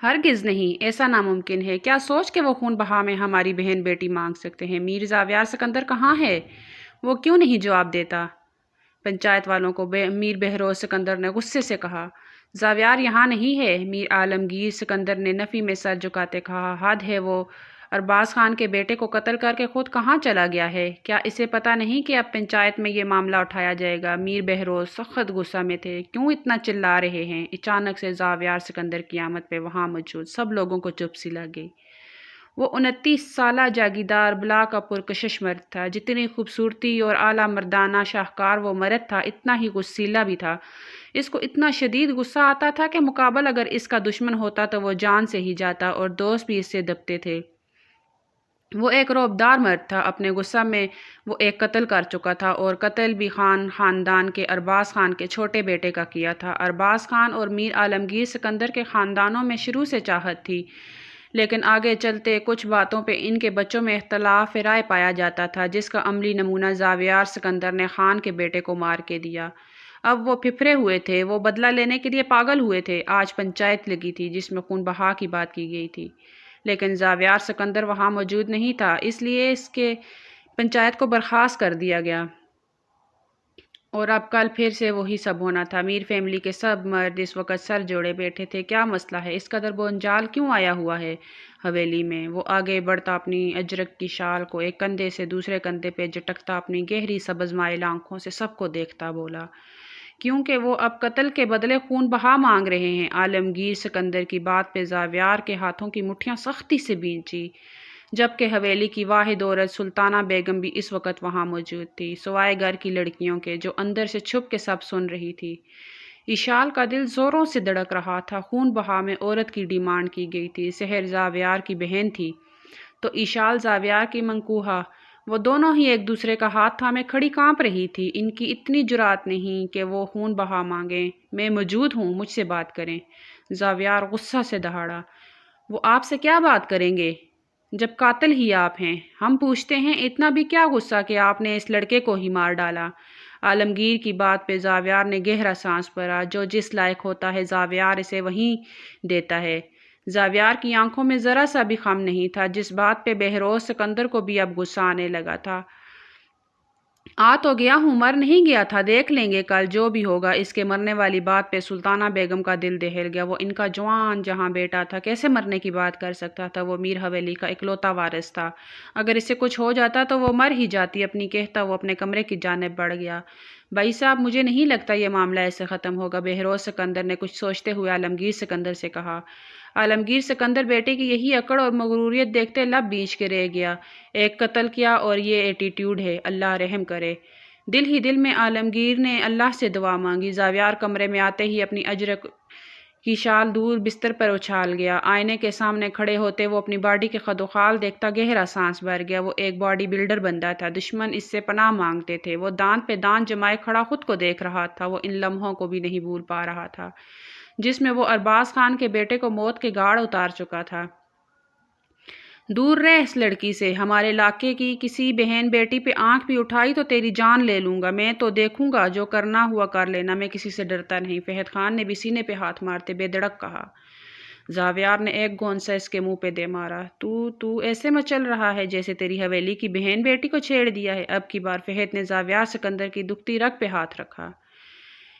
ہرگز نہیں، ایسا ناممکن ہے۔ کیا سوچ کے وہ خون بہا میں ہماری بہن بیٹی مانگ سکتے ہیں؟ میر زاویار سکندر کہاں ہے؟ وہ کیوں نہیں جواب دیتا؟ پنچایت والوں کو میر بہروز سکندر نے غصے سے کہا۔ زاویار یہاں نہیں ہے۔ میر عالمگیر سکندر نے نفی میں سر جھکاتے کہا۔ حد ہے، وہ ارباز خان کے بیٹے کو قتل کر کے خود کہاں چلا گیا ہے؟ کیا اسے پتہ نہیں کہ اب پنچایت میں یہ معاملہ اٹھایا جائے گا؟ میر بہروز سخت غصہ میں تھے۔ کیوں اتنا چلا رہے ہیں؟ اچانک سے زاویار سکندر کی آمد پہ وہاں موجود سب لوگوں کو چپ سی لگ گئی۔ وہ 29 سالہ جاگیردار بلا کا پرکشش مرد تھا۔ جتنی خوبصورتی اور اعلیٰ مردانہ شاہکار وہ مرد تھا، اتنا ہی غصیلا بھی تھا۔ اس کو اتنا شدید غصہ آتا تھا کہ مقابل اگر اس کا دشمن ہوتا تو وہ جان سے ہی جاتا، اور دوست بھی اس سے دبتے تھے۔ وہ ایک رعبدار مرد تھا۔ اپنے غصہ میں وہ ایک قتل کر چکا تھا، اور قتل بھی خان خاندان کے ارباز خان کے چھوٹے بیٹے کا کیا تھا۔ ارباز خان اور میر عالمگیر سکندر کے خاندانوں میں شروع سے چاہت تھی، لیکن آگے چلتے کچھ باتوں پہ ان کے بچوں میں اختلاف رائے پایا جاتا تھا، جس کا عملی نمونہ زاویار سکندر نے خان کے بیٹے کو مار کے دیا۔ اب وہ پھپھرے ہوئے تھے، وہ بدلہ لینے کے لیے پاگل ہوئے تھے۔ آج پنچایت لگی تھی جس میں خون بہا کی بات کی گئی تھی، لیکن زاویار سکندر وہاں موجود نہیں تھا، اس لیے اس کے پنچایت کو برخاست کر دیا گیا، اور اب کل پھر سے وہی سب ہونا تھا۔ میر فیملی کے سب مرد اس وقت سر جوڑے بیٹھے تھے۔ کیا مسئلہ ہے؟ اس قدر بونجال کیوں آیا ہوا ہے حویلی میں؟ وہ آگے بڑھتا اپنی اجرک کی شال کو ایک کندھے سے دوسرے کندھے پہ جھٹکتا اپنی گہری سبز مائل آنکھوں سے سب کو دیکھتا بولا، کیونکہ وہ اب قتل کے بدلے خون بہا مانگ رہے ہیں۔ عالمگیر سکندر کی بات پہ زاویار کے ہاتھوں کی مٹھیاں سختی سے بھینچی، جبکہ حویلی کی واحد عورت سلطانہ بیگم بھی اس وقت وہاں موجود تھی، سوائے گھر کی لڑکیوں کے، جو اندر سے چھپ کے سب سن رہی تھی۔ ایشال کا دل زوروں سے دھڑک رہا تھا۔ خون بہا میں عورت کی ڈیمانڈ کی گئی تھی۔ سحر زاویار کی بہن تھی تو ایشال زاویار کی منکوہا۔ وہ دونوں ہی ایک دوسرے کا ہاتھ تھامے کھڑی کانپ رہی تھی۔ ان کی اتنی جرأت نہیں کہ وہ خون بہا مانگیں۔ میں موجود ہوں، مجھ سے بات کریں۔ زاویار غصہ سے دہاڑا۔ وہ آپ سے کیا بات کریں گے جب قاتل ہی آپ ہیں؟ ہم پوچھتے ہیں اتنا بھی کیا غصہ کہ آپ نے اس لڑکے کو ہی مار ڈالا؟ عالمگیر کی بات پہ زاویار نے گہرا سانس بھرا۔ جو جس لائق ہوتا ہے زاویار اسے وہیں دیتا ہے۔ زاویار کی آنکھوں میں ذرا سا بھی خم نہیں تھا، جس بات پہ بہروز سکندر کو بھی اب غصہ آنے لگا تھا۔ آ تو گیا ہوں، مر نہیں گیا تھا، دیکھ لیں گے کل جو بھی ہوگا۔ اس کے مرنے والی بات پہ سلطانہ بیگم کا دل دہل گیا۔ وہ ان کا جوان جہاں بیٹا تھا، کیسے مرنے کی بات کر سکتا تھا؟ وہ میر حویلی کا اکلوتا وارث تھا، اگر اسے کچھ ہو جاتا تو وہ مر ہی جاتی اپنی کہتا وہ اپنے کمرے کی جانب بڑھ گیا۔ بھائی صاحب، مجھے نہیں لگتا یہ معاملہ ایسے ختم ہوگا، بہروز سکندر نے کچھ سوچتے ہوئے عالمگیر سکندر سے کہا۔ عالمگیر سکندر بیٹے کی یہی اکڑ اور مغروریت دیکھتے لب بیچ کے رہ گیا۔ ایک قتل کیا اور یہ ایٹیٹیوڈ ہے، اللہ رحم کرے۔ دل ہی دل میں عالمگیر نے اللہ سے دعا مانگی۔ زاویار کمرے میں آتے ہی اپنی اجرک کی شال دور بستر پر اچھال گیا۔ آئینے کے سامنے کھڑے ہوتے وہ اپنی باڈی کے خد و خال دیکھتا گہرا سانس بھر گیا۔ وہ ایک باڈی بلڈر بندہ تھا، دشمن اس سے پناہ مانگتے تھے۔ وہ دانت پہ دانت جمائے کھڑا خود کو دیکھ رہا تھا۔ وہ ان لمحوں کو بھی نہیں بھول پا رہا تھا جس میں وہ ارباز خان کے بیٹے کو موت کے گھاڑ اتار چکا تھا۔ دور رہ اس لڑکی سے، ہمارے علاقے کی کسی بہن بیٹی پہ آنکھ بھی اٹھائی تو تیری جان لے لوں گا۔ میں تو دیکھوں گا، جو کرنا ہوا کر لینا، میں کسی سے ڈرتا نہیں، فہد خان نے بھی سینے پہ ہاتھ مارتے بے دھڑک کہا۔ زاویار نے ایک گونسا اس کے منہ پہ دے مارا۔ تو ایسے مچل رہا ہے جیسے تیری حویلی کی بہن بیٹی کو چھیڑ دیا ہے۔ اب کی بار فہد نے زاویار سکندر کی دکھتی رگ پہ ہاتھ رکھا۔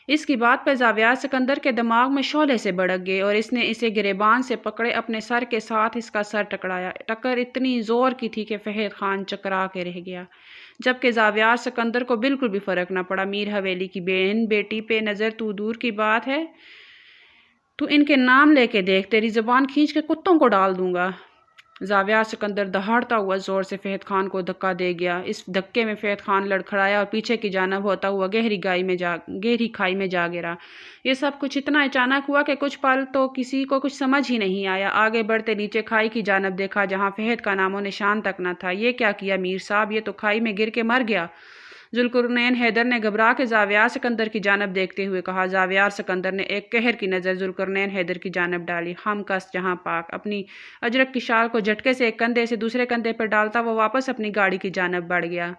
اس کی بات پہ زاویار سکندر کے دماغ میں شعلے سے بھڑک گئے، اور اس نے اسے گریبان سے پکڑے اپنے سر کے ساتھ اس کا سر ٹکرایا۔ ٹکر اتنی زور کی تھی کہ فہد خان چکرا کے رہ گیا، جبکہ زاویار سکندر کو بالکل بھی فرق نہ پڑا۔ میر حویلی کی بہن بیٹی پہ نظر تو دور کی بات ہے، تو ان کے نام لے کے دیکھ، تیری زبان کھینچ کے کتوں کو ڈال دوں گا۔ زاویار سکندر دہاڑتا ہوا زور سے فہد خان کو دھکا دے گیا۔ اس دھکے میں فہد خان لڑکھڑایا اور پیچھے کی جانب ہوتا ہوا گہری کھائی میں جا گرا۔ یہ سب کچھ اتنا اچانک ہوا کہ کچھ پل تو کسی کو کچھ سمجھ ہی نہیں آیا۔ آگے بڑھتے نیچے کھائی کی جانب دیکھا جہاں فہد کا نام و نشان تک نہ تھا۔ یہ کیا کیا میر صاحب، یہ تو کھائی میں گر کے مر گیا، ذوالقرنین حیدر نے گھبرا کے زاویار سکندر کی جانب دیکھتے ہوئے کہا۔ زاویار سکندر نے ایک قہر کی نظر ذوالقرنین حیدر کی جانب ڈالی۔ ہم کس جہاں پاک۔ اپنی اجرک کی شال کو جھٹکے سے ایک کندھے سے دوسرے کندھے پر ڈالتا وہ واپس اپنی گاڑی کی جانب بڑھ گیا۔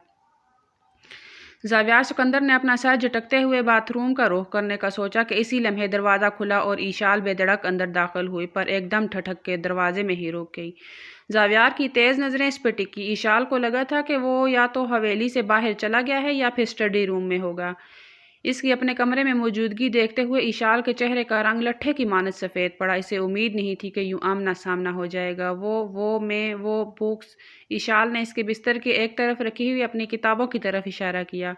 زاویار سکندر نے اپنا سر جھٹکتے ہوئے باتھ روم کا رخ کرنے کا سوچا کہ اسی لمحے دروازہ کھلا اور ایشال بے دھڑک اندر داخل ہوئی، پر ایک دم ٹھٹک کے دروازے میں ہی رک گئی۔ زاویار کی تیز نظریں اس پہ ٹکی۔ ایشال کو لگا تھا کہ وہ یا تو حویلی سے باہر چلا گیا ہے یا پھر اسٹڈی روم میں ہوگا۔ اس کی اپنے کمرے میں موجودگی دیکھتے ہوئے ایشال کے چہرے کا رنگ لٹھے کی مانند سفید پڑا۔ اسے امید نہیں تھی کہ یوں آمنا سامنا ہو جائے گا۔ وہ بکس۔ ایشال نے اس کے بستر کی ایک طرف رکھی ہوئی اپنی کتابوں کی طرف اشارہ کیا۔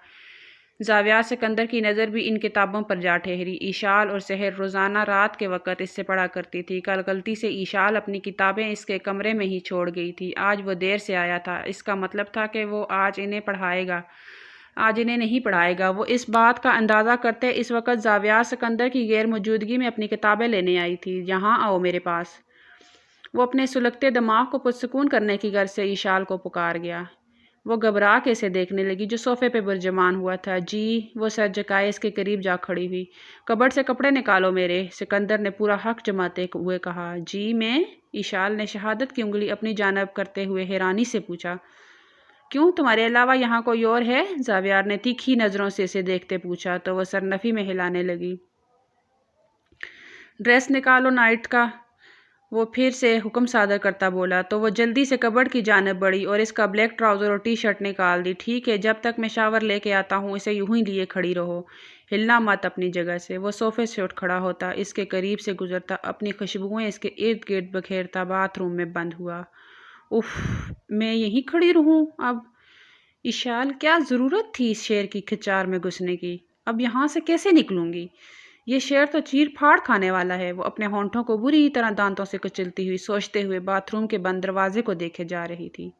زاویار سکندر کی نظر بھی ان کتابوں پر جا ٹھہری۔ ایشال اور سحر روزانہ رات کے وقت اس سے پڑھا کرتی تھی۔ کل غلطی سے ایشال اپنی کتابیں اس کے کمرے میں ہی چھوڑ گئی تھی۔ آج وہ دیر سے آیا تھا، اس کا مطلب تھا کہ وہ آج انہیں نہیں پڑھائے گا۔ وہ اس بات کا اندازہ کرتے اس وقت زاویار سکندر کی غیر موجودگی میں اپنی کتابیں لینے آئی تھی۔ یہاں آؤ میرے پاس۔ وہ اپنے سلگتے دماغ کو پرسکون کرنے کی غرض سے ایشال کو پکار گیا۔ وہ گھبرا کے اسے دیکھنے لگی جو صوفے پہ برجمان ہوا تھا۔ جی، وہ سر جھکائے اس کے قریب جا کھڑی ہوئی۔ کبرڈ سے کپڑے نکالو میرے، سکندر نے پورا حق جماتے ہوئے کہا۔ جی میں؟ ایشال نے شہادت کی انگلی اپنی جانب کرتے ہوئے حیرانی سے پوچھا۔ کیوں، تمہارے علاوہ یہاں کوئی اور ہے؟ زاویار نے تیکھی نظروں سے اسے دیکھتے پوچھا تو وہ سر نفی میں ہلانے لگی۔ ڈریس نکالو نائٹ کا، وہ پھر سے حکم صادر کرتا بولا تو وہ جلدی سے کبرڈ کی جانب بڑھی اور اس کا بلیک ٹراؤزر اور ٹی شرٹ نکال دی۔ ٹھیک ہے، جب تک میں شاور لے کے آتا ہوں اسے یوں ہی لیے کھڑی رہو، ہلنا مت اپنی جگہ سے۔ وہ صوفے سے اٹھ کھڑا ہوتا، اس کے قریب سے گزرتا، اپنی خوشبوئیں اس کے ارد گرد بکھیرتا باتھ روم میں بند ہوا۔ اف، میں یہیں کھڑی رہوں اب؟ ایشال، کیا ضرورت تھی اس شیر کی کھچار میں گھسنے کی؟ اب یہاں سے کیسے نکلوں گی؟ یہ شیر تو چیر پھاڑ کھانے والا ہے۔ وہ اپنے ہونٹوں کو بری طرح دانتوں سے کچلتی ہوئی سوچتے ہوئے باتھ روم کے بند دروازے کو دیکھے جا رہی تھی،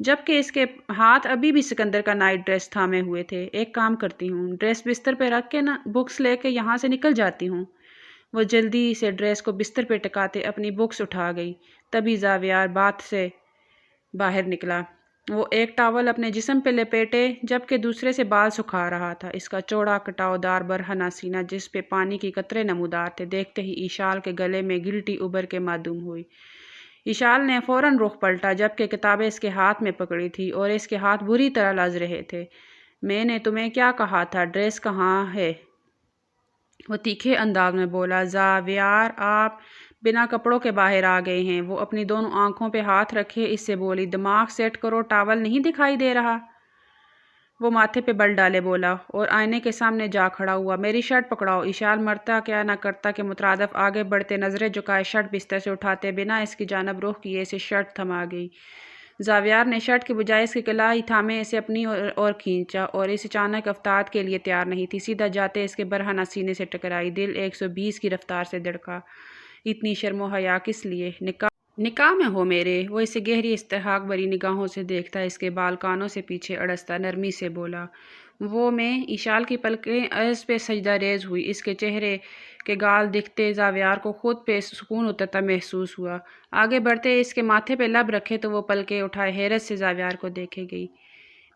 جبکہ اس کے ہاتھ ابھی بھی سکندر کا نائٹ ڈریس تھامے ہوئے تھے۔ ایک کام کرتی ہوں، ڈریس بستر پہ رکھ کے بکس لے کے یہاں سے نکل جاتی ہوں۔ وہ جلدی سے ڈریس کو بستر پہ ٹکاتے اپنی بکس اٹھا گئی۔ تبھی زاویار باتھ سے باہر نکلا۔ وہ ایک ٹاول اپنے جسم پہ لپیٹے جبکہ دوسرے سے بال سکھا رہا تھا۔ اس کا چوڑا کٹاؤ دار برہنہ سینہ جس پہ پانی کی قطرے نمودار تھے دیکھتے ہی ایشال کے گلے میں گلٹی ابھر کے معدوم ہوئی۔ ایشال نے فوراً رخ پلٹا جبکہ کتابیں اس کے ہاتھ میں پکڑی تھی اور اس کے ہاتھ بری طرح لرز رہے تھے۔ میں نے تمہیں کیا کہا تھا، ڈریس کہاں ہے؟ وہ تیکھے انداز میں بولا۔ زاویار، آپ بنا کپڑوں کے باہر آ گئے ہیں۔ وہ اپنی دونوں آنکھوں پہ ہاتھ رکھے اس سے بولی۔ دماغ سیٹ کرو، ٹاول نہیں دکھائی دے رہا؟ وہ ماتھے پہ بل ڈالے بولا اور آئینے کے سامنے جا کھڑا ہوا۔ میری شرٹ پکڑاؤ۔ ایشال مرتا کیا نہ کرتا کے مترادف آگے بڑھتے نظریں جھکائے شرٹ بستر سے اٹھاتے بنا اس کی جانب رخ کیے اسے شرٹ تھما گئی۔ زاویار نے شرٹ کے بجائے اس کی کلائی تھامے اسے اپنی اور کھینچا اور اس اچانک افتاد کے لیے تیار نہیں تھی۔ سیدھا جاتے اس کے برہنہ سینے سے ٹکرائی۔ دل 120 کی رفتار سے دھڑکا۔ اتنی شرم و حیا کس لیے؟ نکاح میں ہو میرے؟ وہ اسے گہری استحقاق بھری نگاہوں سے دیکھتا اس کے بال کانوں سے پیچھے اڑستا نرمی سے بولا۔ وہ میں؟ ایشال کی پلکیں عرض پہ سجدہ ریز ہوئی۔ اس کے چہرے کے گال دکھتے زاویار کو خود پہ سکون اترتا محسوس ہوا۔ آگے بڑھتے اس کے ماتھے پہ لب رکھے تو وہ پلکیں اٹھائے حیرت سے زاویار کو دیکھے گئی۔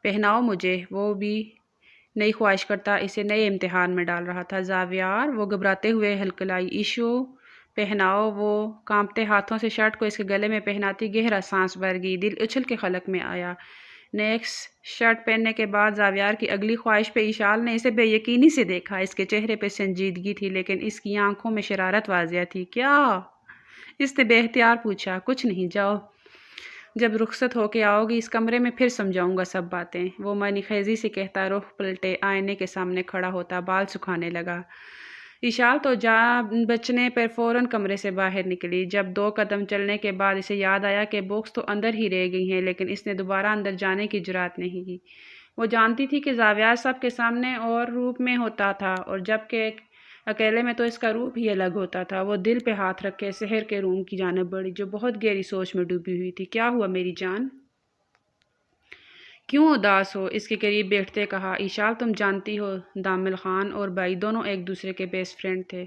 پہناؤ مجھے، وہ بھی نئی خواہش کرتا اسے نئے امتحان میں ڈال رہا تھا۔ زاویار، وہ گھبراتے ہوئے ہلکلائی۔ ایشو، پہناؤ۔ وہ کانپتے ہاتھوں سے شرٹ کو اس کے گلے میں پہناتی گہرا سانس بھر گئی۔ دل اچھل کے خلق میں آیا۔ نیکسٹ شرٹ پہننے کے بعد زاویار کی اگلی خواہش پہ ایشال نے اسے بے یقینی سے دیکھا۔ اس کے چہرے پہ سنجیدگی تھی لیکن اس کی آنکھوں میں شرارت واضح تھی۔ کیا؟ اس نے بے اختیار پوچھا۔ کچھ نہیں، جاؤ، جب رخصت ہو کے آؤ گی اس کمرے میں پھر سمجھاؤں گا سب باتیں، وہ معنی خیزی سے کہتا رخ پلٹے آئینے کے سامنے کھڑا ہوتا بال سکھانے لگا۔ ایشال تو جان بچنے پر فوراً کمرے سے باہر نکلی۔ جب 2 قدم چلنے کے بعد اسے یاد آیا کہ بکس تو اندر ہی رہ گئی ہیں لیکن اس نے دوبارہ اندر جانے کی جرات نہیں کی۔ وہ جانتی تھی کہ زاویار سب کے سامنے اور روپ میں ہوتا تھا اور جبکہ اکیلے میں تو اس کا روپ ہی الگ ہوتا تھا۔ وہ دل پہ ہاتھ رکھ کے سحر کے روم کی جانب بڑھی جو بہت گہری سوچ میں ڈوبی ہوئی تھی۔ کیا ہوا میری جان؟ کیوں اداس ہو؟ اس کے قریب بیٹھتے کہا۔ ایشال، تم جانتی ہو دامل خان اور بائی دونوں ایک دوسرے کے بیسٹ فرینڈ تھے،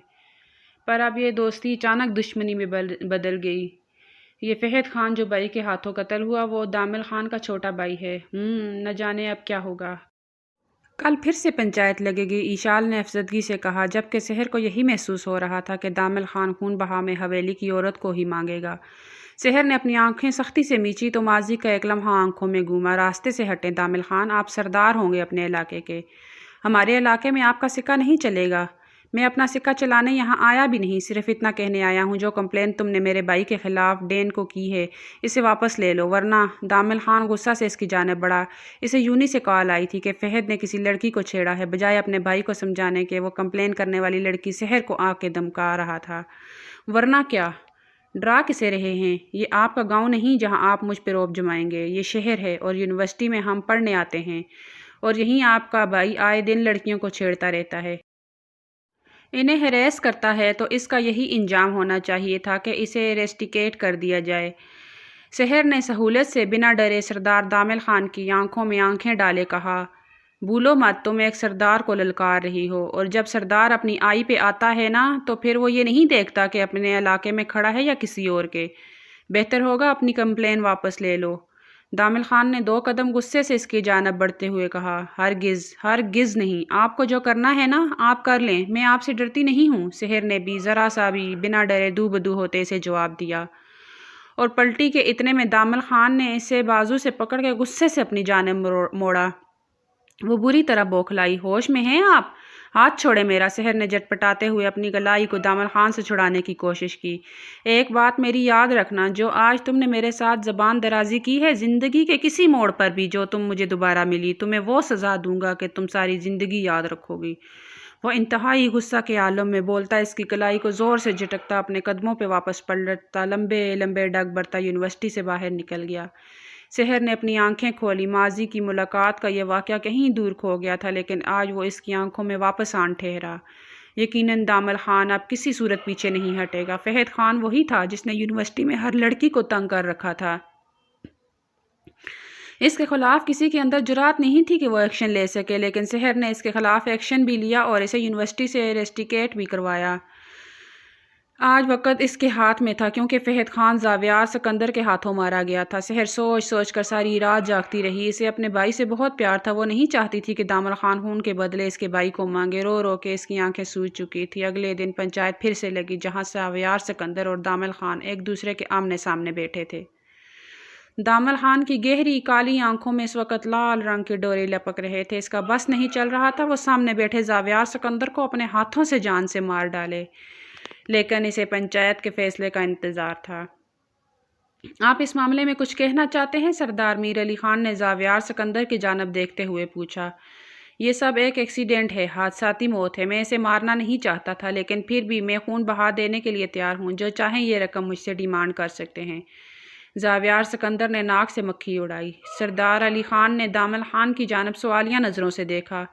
پر اب یہ دوستی اچانک دشمنی میں بدل گئی۔ یہ فہد خان جو بائی کے ہاتھوں قتل ہوا وہ دامل خان کا چھوٹا بھائی ہے۔ نہ جانے اب کیا ہوگا۔ کل پھر سے پنچایت لگے گی، ایشال نے افسردگی سے کہا جبکہ سحر کو یہی محسوس ہو رہا تھا کہ دامل خان خون بہا میں حویلی کی عورت کو ہی مانگے گا۔ سحر نے اپنی آنکھیں سختی سے میچی تو ماضی کا ایک لمحہ آنکھوں میں گھوما۔ راستے سے ہٹیں دامل خان، آپ سردار ہوں گے اپنے علاقے کے، ہمارے علاقے میں آپ کا سکہ نہیں چلے گا۔ میں اپنا سکہ چلانے یہاں آیا بھی نہیں، صرف اتنا کہنے آیا ہوں جو کمپلین تم نے میرے بھائی کے خلاف ڈین کو کی ہے اسے واپس لے لو ورنہ۔ دامل خان غصہ سے اس کی جانب بڑھا۔ اسے یونی سے کال آئی تھی کہ فہد نے کسی لڑکی کو چھیڑا ہے، بجائے اپنے بھائی کو سمجھانے کے وہ کمپلین کرنے والی لڑکی سحر کو آ کے دھمکا رہا تھا۔ ورنہ کیا ڈرا کسے رہے ہیں؟ یہ آپ کا گاؤں نہیں جہاں آپ مجھ پہ روب جمائیں گے، یہ شہر ہے اور یونیورسٹی میں ہم پڑھنے آتے ہیں، اور یہیں آپ کا بھائی آئے دن لڑکیوں کو چھیڑتا رہتا ہے، انہیں ہریس کرتا ہے، تو اس کا یہی انجام ہونا چاہیے تھا کہ اسے ریسٹیکیٹ کر دیا جائے۔ سحر نے سہولت سے بنا ڈرے سردار دامل خان کی آنکھوں میں آنکھیں ڈالے کہا، بھولو مت تم ایک سردار کو للکار رہی ہو، اور جب سردار اپنی آئی پہ آتا ہے نا تو پھر وہ یہ نہیں دیکھتا کہ اپنے علاقے میں کھڑا ہے یا کسی اور کے۔ بہتر ہوگا اپنی کمپلین واپس لے لو۔ دامل خان نے 2 قدم غصے سے اس کی جانب بڑھتے ہوئے کہا، ہرگز ہرگز نہیں، آپ کو جو کرنا ہے نا آپ کر لیں، میں آپ سے ڈرتی نہیں ہوں۔ سحر نے بھی ذرا سا بھی بنا ڈرے دو بدو ہوتے اسے جواب دیا، اور پلٹی کے اتنے میں دامل خان نے اسے بازو سے پکڑ کے غصے سے اپنی جانب موڑا۔ وہ بری طرح بوکھلائی، ہوش میں ہیں آپ؟ ہاتھ چھوڑے میرا۔ سحر نے جٹ پٹاتے ہوئے اپنی گلائی کو دامل خان سے چھڑانے کی کوشش کی۔ ایک بات میری یاد رکھنا، جو آج تم نے میرے ساتھ زبان درازی کی ہے، زندگی کے کسی موڑ پر بھی جو تم مجھے دوبارہ ملی، تمہیں وہ سزا دوں گا کہ تم ساری زندگی یاد رکھو گی۔ وہ انتہائی غصہ کے عالم میں بولتا، اس کی کلائی کو زور سے جھٹکتا، اپنے قدموں پہ واپس پلٹتا، لمبے لمبے ڈگ برتا یونیورسٹی سے باہر نکل گیا۔ سحر نے اپنی آنکھیں کھولی۔ ماضی کی ملاقات کا یہ واقعہ کہیں دور کھو گیا تھا، لیکن آج وہ اس کی آنکھوں میں واپس آن ٹھہرا۔ یقیناً دامل خان اب کسی صورت پیچھے نہیں ہٹے گا۔ فہد خان وہی تھا جس نے یونیورسٹی میں ہر لڑکی کو تنگ کر رکھا تھا۔ اس کے خلاف کسی کے اندر جرات نہیں تھی کہ وہ ایکشن لے سکے، لیکن سحر نے اس کے خلاف ایکشن بھی لیا اور اسے یونیورسٹی سے ریسٹیکیٹ بھی کروایا۔ آج وقت اس کے ہاتھ میں تھا، کیونکہ فہد خان زاویار سکندر کے ہاتھوں مارا گیا تھا۔ سحر سوچ سوچ کر ساری رات جاگتی رہی۔ اسے اپنے بھائی سے بہت پیار تھا، وہ نہیں چاہتی تھی کہ دامل خان خون کے بدلے اس کے بھائی کو مانگے۔ رو رو کے اس کی آنکھیں سوج چکی تھی۔ اگلے دن پنچایت پھر سے لگی، جہاں زاویار سکندر اور دامل خان ایک دوسرے کے آمنے سامنے بیٹھے تھے۔ دامل خان کی گہری کالی آنکھوں میں اس وقت لال رنگ کے ڈورے لپک رہے تھے۔ اس کا بس نہیں چل رہا تھا وہ سامنے بیٹھے زاویار سکندر کو اپنے ہاتھوں سے جان سے مار ڈالے، لیکن اسے پنچایت کے فیصلے کا انتظار تھا۔ آپ اس معاملے میں کچھ کہنا چاہتے ہیں؟ سردار میر علی خان نے زاویار سکندر کی جانب دیکھتے ہوئے پوچھا۔ یہ سب ایک ایکسیڈنٹ ہے، حادثاتی موت ہے، میں اسے مارنا نہیں چاہتا تھا، لیکن پھر بھی میں خون بہا دینے کے لیے تیار ہوں، جو چاہیں یہ رقم مجھ سے ڈیمانڈ کر سکتے ہیں۔ زاویار سکندر نے ناک سے مکھی اڑائی۔ سردار علی خان نے دامل خان کی جانب سوالیہ نظروں سے دیکھا۔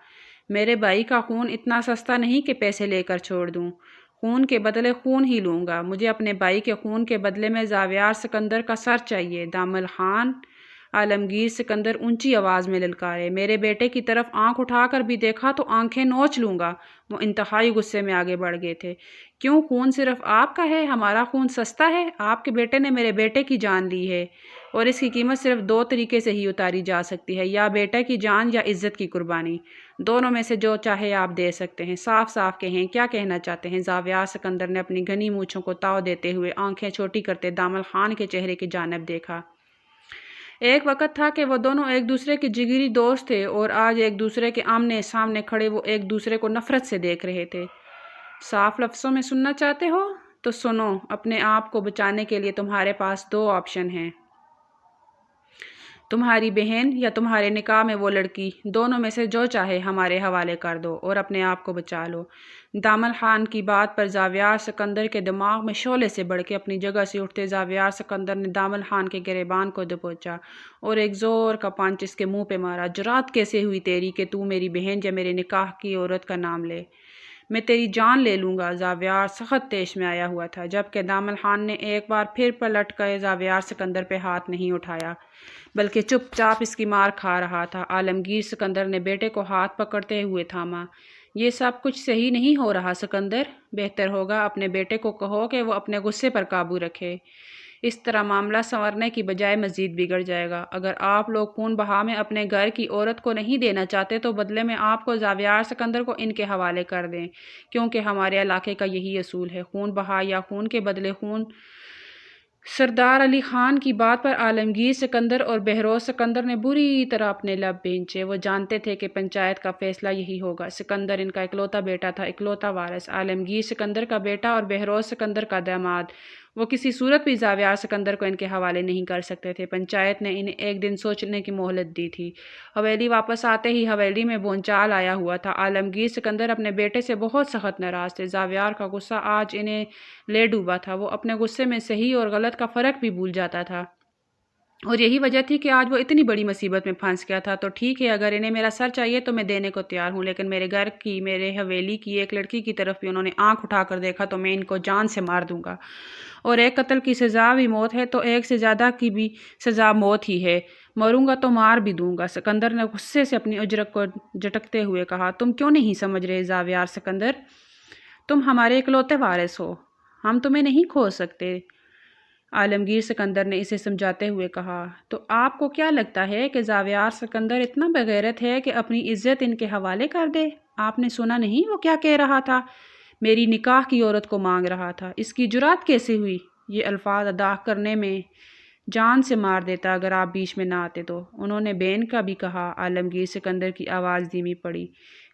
میرے بھائی کا خون اتنا سستا نہیں کہ پیسے لے کر چھوڑ دوں، خون کے بدلے خون ہی لوں گا۔ مجھے اپنے بھائی کے خون کے بدلے میں زاویار سکندر کا سر چاہیے۔ دامل خان عالمگیر سکندر اونچی آواز میں للکارے۔ میرے بیٹے کی طرف آنکھ اٹھا کر بھی دیکھا تو آنکھیں نوچ لوں گا۔ وہ انتہائی غصے میں آگے بڑھ گئے تھے۔ کیوں خون صرف آپ کا ہے؟ ہمارا خون سستا ہے؟ آپ کے بیٹے نے میرے بیٹے کی جان لی ہے، اور اس کی قیمت صرف 2 طریقے سے ہی اتاری جا سکتی ہے، یا بیٹے کی جان یا عزت کی قربانی۔ دونوں میں سے جو چاہے آپ دے سکتے ہیں۔ صاف صاف کہیں، کیا کہنا چاہتے ہیں؟ زاویار سکندر نے اپنی گھنی مونچھوں کو تاؤ دیتے ہوئے آنکھیں چھوٹی کرتے دامل خان کے چہرے کی جانب دیکھا۔ ایک وقت تھا کہ وہ دونوں ایک دوسرے کے جگری دوست تھے، اور آج ایک دوسرے کے آمنے سامنے کھڑے وہ ایک دوسرے کو نفرت سے دیکھ رہے تھے۔ صاف لفظوں میں سننا چاہتے ہو تو سنو، اپنے آپ کو بچانے کے لیے تمہارے پاس 2 آپشن ہیں، تمہاری بہن یا تمہارے نکاح میں وہ لڑکی، دونوں میں سے جو چاہے ہمارے حوالے کر دو اور اپنے آپ کو بچا لو۔ دامل خان کی بات پر زاویار سکندر کے دماغ میں شعلے سے بڑھ کے اپنی جگہ سے اٹھتے زاویار سکندر نے دامل خان کے گریبان کو دبوچا اور ایک زور کا پنچ اس کے منہ پہ مارا۔ جرات کیسے ہوئی تیری کہ تو میری بہن یا میرے نکاح کی عورت کا نام لے؟ میں تیری جان لے لوں گا۔ زاویار سخت تیش میں آیا ہوا تھا، جبکہ دامل خان نے ایک بار پھر پلٹ کر زاویار سکندر پہ ہاتھ نہیں اٹھایا، بلکہ چپ چاپ اس کی مار کھا رہا تھا۔ عالمگیر سکندر نے بیٹے کو ہاتھ پکڑتے ہوئے تھاما۔ یہ سب کچھ صحیح نہیں ہو رہا سکندر، بہتر ہوگا اپنے بیٹے کو کہو کہ وہ اپنے غصے پر قابو رکھے، اس طرح معاملہ سنورنے کی بجائے مزید بگڑ جائے گا۔ اگر آپ لوگ خون بہا میں اپنے گھر کی عورت کو نہیں دینا چاہتے تو بدلے میں آپ کو زاویار سکندر کو ان کے حوالے کر دیں، کیونکہ ہمارے علاقے کا یہی اصول ہے، خون بہا یا خون کے بدلے خون۔ سردار علی خان کی بات پر عالمگیر سکندر اور بہروز سکندر نے بری طرح اپنے لب بھینچے۔ وہ جانتے تھے کہ پنچایت کا فیصلہ یہی ہوگا۔ سکندر ان کا اکلوتا بیٹا تھا، اکلوتا وارث، عالمگیر سکندر کا بیٹا اور بہروز سکندر کا داماد۔ وہ کسی صورت بھی زاویار سکندر کو ان کے حوالے نہیں کر سکتے تھے۔ پنچایت نے انہیں ایک دن سوچنے کی مہلت دی تھی۔ حویلی واپس آتے ہی حویلی میں بھونچال آیا ہوا تھا۔ عالمگیر سکندر اپنے بیٹے سے بہت سخت ناراض تھے۔ زاویار کا غصہ آج انہیں لے ڈوبا تھا۔ وہ اپنے غصے میں صحیح اور غلط کا فرق بھی بھول جاتا تھا، اور یہی وجہ تھی کہ آج وہ اتنی بڑی مصیبت میں پھنس گیا تھا۔ تو ٹھیک ہے، اگر انہیں میرا سر چاہیے تو میں دینے کو تیار ہوں، لیکن میرے گھر کی، میرے حویلی کی ایک لڑکی کی طرف بھی انہوں نے آنکھ اٹھا کر دیکھا تو میں ان کو جان سے مار دوں گا، اور ایک قتل کی سزا بھی موت ہے تو ایک سے زیادہ کی بھی سزا موت ہی ہے۔ مروں گا تو مار بھی دوں گا۔ سکندر نے غصے سے اپنی اجرت کو جھٹکتے ہوئے کہا، تم کیوں نہیں سمجھ رہے زاویار سکندر؟ تم ہمارے اکلوتے وارث ہو، ہم تمہیں نہیں کھو سکتے۔ عالمگیر سکندر نے اسے سمجھاتے ہوئے کہا، تو آپ کو کیا لگتا ہے کہ زاویار سکندر اتنا بغیرت ہے کہ اپنی عزت ان کے حوالے کر دے؟ آپ نے سنا نہیں وہ کیا کہہ رہا تھا؟ میری نکاح کی عورت کو مانگ رہا تھا۔ اس کی جرات کیسے ہوئی؟ یہ الفاظ ادا کرنے میں جان سے مار دیتا اگر آپ بیچ میں نہ آتے تو۔ انہوں نے بہن کا بھی کہا۔ عالمگیر سکندر کی آواز دھیمی پڑی،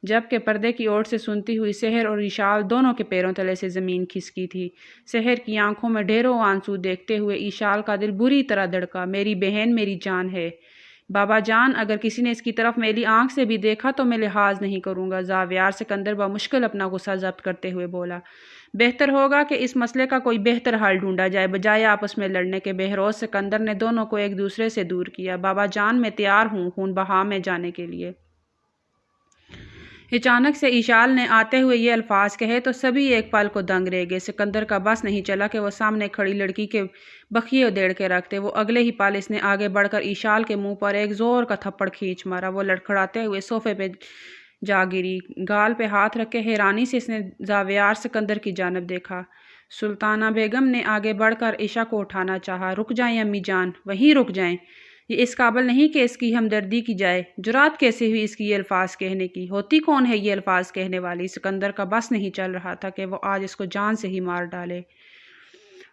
جبکہ پردے کی اوٹ سے سنتی ہوئی سحر اور ایشال دونوں کے پیروں تلے سے زمین کھسکی تھی۔ سحر کی آنکھوں میں ڈھیروں آنسو دیکھتے ہوئے ایشال کا دل بری طرح دھڑکا۔ میری بہن میری جان ہے بابا جان، اگر کسی نے اس کی طرف میلی آنکھ سے بھی دیکھا تو میں لحاظ نہیں کروں گا۔ زاویار سکندر بمشکل اپنا غصہ ضبط کرتے ہوئے بولا، بہتر ہوگا کہ اس مسئلے کا کوئی بہتر حل ڈھونڈا جائے بجائے آپس میں لڑنے کے۔ بہروز سکندر نے دونوں کو ایک دوسرے سے دور کیا۔ بابا جان، میں تیار ہوں خون بہا میں جانے کے لیے۔ اچانک سے ایشال نے آتے ہوئے یہ الفاظ کہے تو سبھی ایک پل کو دنگ رہ گئے۔ سکندر کا بس نہیں چلا کہ وہ سامنے کھڑی لڑکی کے بخیے ادھیڑ کے رکھتے۔ وہ اگلے ہی پل اس نے آگے بڑھ کر ایشال کے منہ پر ایک زور کا تھپڑ کھینچ مارا۔ وہ لڑکھڑاتے ہوئے صوفے پہ جا گری۔ گال پہ ہاتھ رکھ کے حیرانی سے اس نے زاویار سکندر کی جانب دیکھا۔ سلطانہ بیگم نے آگے بڑھ کر عشا کو اٹھانا چاہا۔ رک جائیں امی جان، وہیں رک جائیں، یہ اس قابل نہیں کہ اس کی ہمدردی کی جائے۔ جرات کیسے ہوئی اس کی یہ الفاظ کہنے کی؟ ہوتی کون ہے یہ الفاظ کہنے والی؟ سکندر کا بس نہیں چل رہا تھا کہ وہ آج اس کو جان سے ہی مار ڈالے۔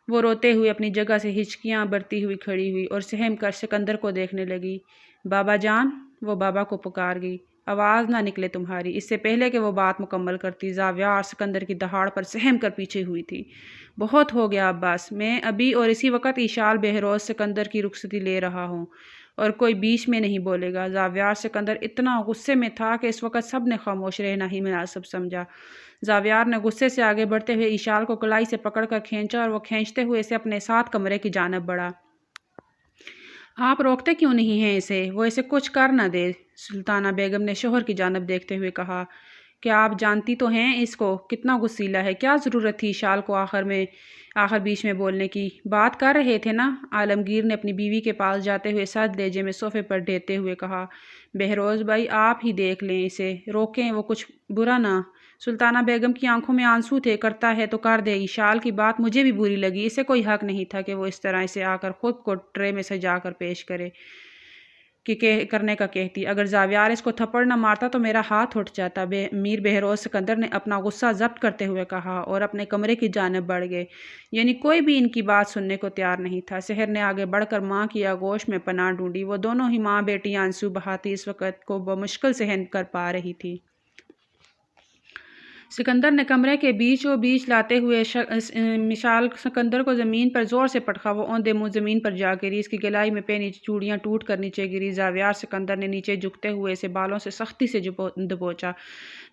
وہ روتے ہوئے اپنی جگہ سے ہچکیاں برتی ہوئی کھڑی ہوئی اور سہم کر سکندر کو دیکھنے لگی۔ بابا جان، وہ بابا کو پکار گئی، آواز نہ نکلے تمہاری۔ اس سے پہلے کہ وہ بات مکمل کرتی، زاویار سکندر کی دہاڑ پر سہم کر پیچھے ہوئی تھی۔ بہت ہو گیا اب بس، میں ابھی اور اسی وقت ایشال بہروز سکندر کی رخصتی لے رہا ہوں اور کوئی بیچ میں نہیں بولے گا۔ زاویار سکندر اتنا غصے میں تھا کہ اس وقت سب نے خاموش رہنا ہی مناسب سمجھا۔ زاویار نے غصے سے آگے بڑھتے ہوئے ایشال کو کلائی سے پکڑ کر کھینچا اور وہ کھینچتے ہوئے اسے اپنے ساتھ کمرے کی جانب بڑھا۔ آپ روکتے کیوں نہیں ہیں اسے؟ وہ اسے کچھ کر نہ دے، سلطانہ بیگم نے شوہر کی جانب دیکھتے ہوئے کہا۔ کیا آپ جانتی تو ہیں اس کو کتنا غصیلا ہے؟ کیا ضرورت تھی ایشال کو آخر بیچ میں بولنے کی؟ بات کر رہے تھے نا؟ عالمگیر نے اپنی بیوی کے پاس جاتے ہوئے سر لیجے میں صوفے پر ڈھیتے ہوئے کہا۔ بہروز بھائی، آپ ہی دیکھ لیں، اسے روکیں، وہ کچھ برا نہ۔ سلطانہ بیگم کی آنکھوں میں آنسو تھے۔ کرتا ہے تو کر دے۔ ایشال کی بات مجھے بھی بری لگی۔ اسے کوئی حق نہیں تھا کہ وہ اس طرح اسے آ کر خود کو ٹرے میں سجا کر پیش کرنے کا کہتی۔ اگر زاویار اس کو تھپڑ نہ مارتا تو میرا ہاتھ اٹھ جاتا۔ میر بہروز سکندر نے اپنا غصہ ضبط کرتے ہوئے کہا اور اپنے کمرے کی جانب بڑھ گئے۔ یعنی کوئی بھی ان کی بات سننے کو تیار نہیں تھا۔ سحر نے آگے بڑھ کر ماں کی آغوش میں پناہ ڈھونڈی۔ وہ دونوں ہی ماں بیٹی آنسو بہاتی اس وقت کو بمشکل سہن کر پا رہی تھی۔ سکندر نے کمرے کے بیچ و بیچ لاتے ہوئے ایشال سکندر کو زمین پر زور سے پٹخا۔ وہ اوندے منہ زمین پر جا گری۔ اس کی گلائی میں پہنی چوڑیاں ٹوٹ کر نیچے گری۔ زاویار سکندر نے نیچے جھکتے ہوئے اسے بالوں سے سختی سے دبوچا۔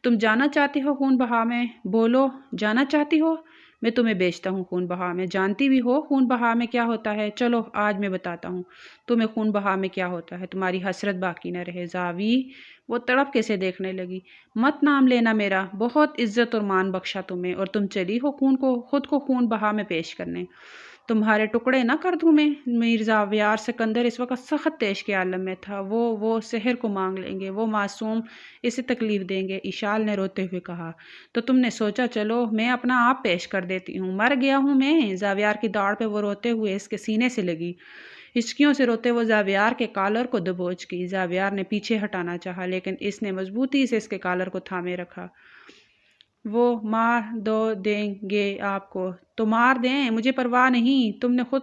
تم جانا چاہتی ہو خون بہا میں؟ بولو، جانا چاہتی ہو؟ میں تمہیں بیچتا ہوں خون بہا میں۔ جانتی بھی ہو خون بہا میں کیا ہوتا ہے؟ چلو آج میں بتاتا ہوں تمہیں خون بہا میں کیا ہوتا ہے، تمہاری حسرت باقی نہ رہے۔ زاوی، وہ تڑپ کے سے دیکھنے لگی، مت نام لینا میرا، بہت عزت اور مان بخشا تمہیں، اور تم چلی ہو خود کو خون بہا میں پیش کرنے۔ تمہارے ٹکڑے نہ کر دوں میں۔ میر زاویار سکندر اس وقت سخت تیش کے عالم میں تھا۔ وہ سحر کو مانگ لیں گے، وہ معصوم اسے تکلیف دیں گے۔ ایشال نے روتے ہوئے کہا۔ تو تم نے سوچا چلو میں اپنا آپ پیش کر دیتی ہوں، مر گیا ہوں میں۔ زاویار کی داڑھ پہ وہ روتے ہوئے اس کے سینے سے لگی۔ ہچکیوں سے روتے وہ زاویار کے کالر کو دبوچ گئی۔ زاویار نے پیچھے ہٹانا چاہا لیکن اس نے مضبوطی سے اس کے کالر کو تھامے رکھا۔ وہ مار دو دیں گے آپ کو تو مار دیں، مجھے پرواہ نہیں، تم نے خود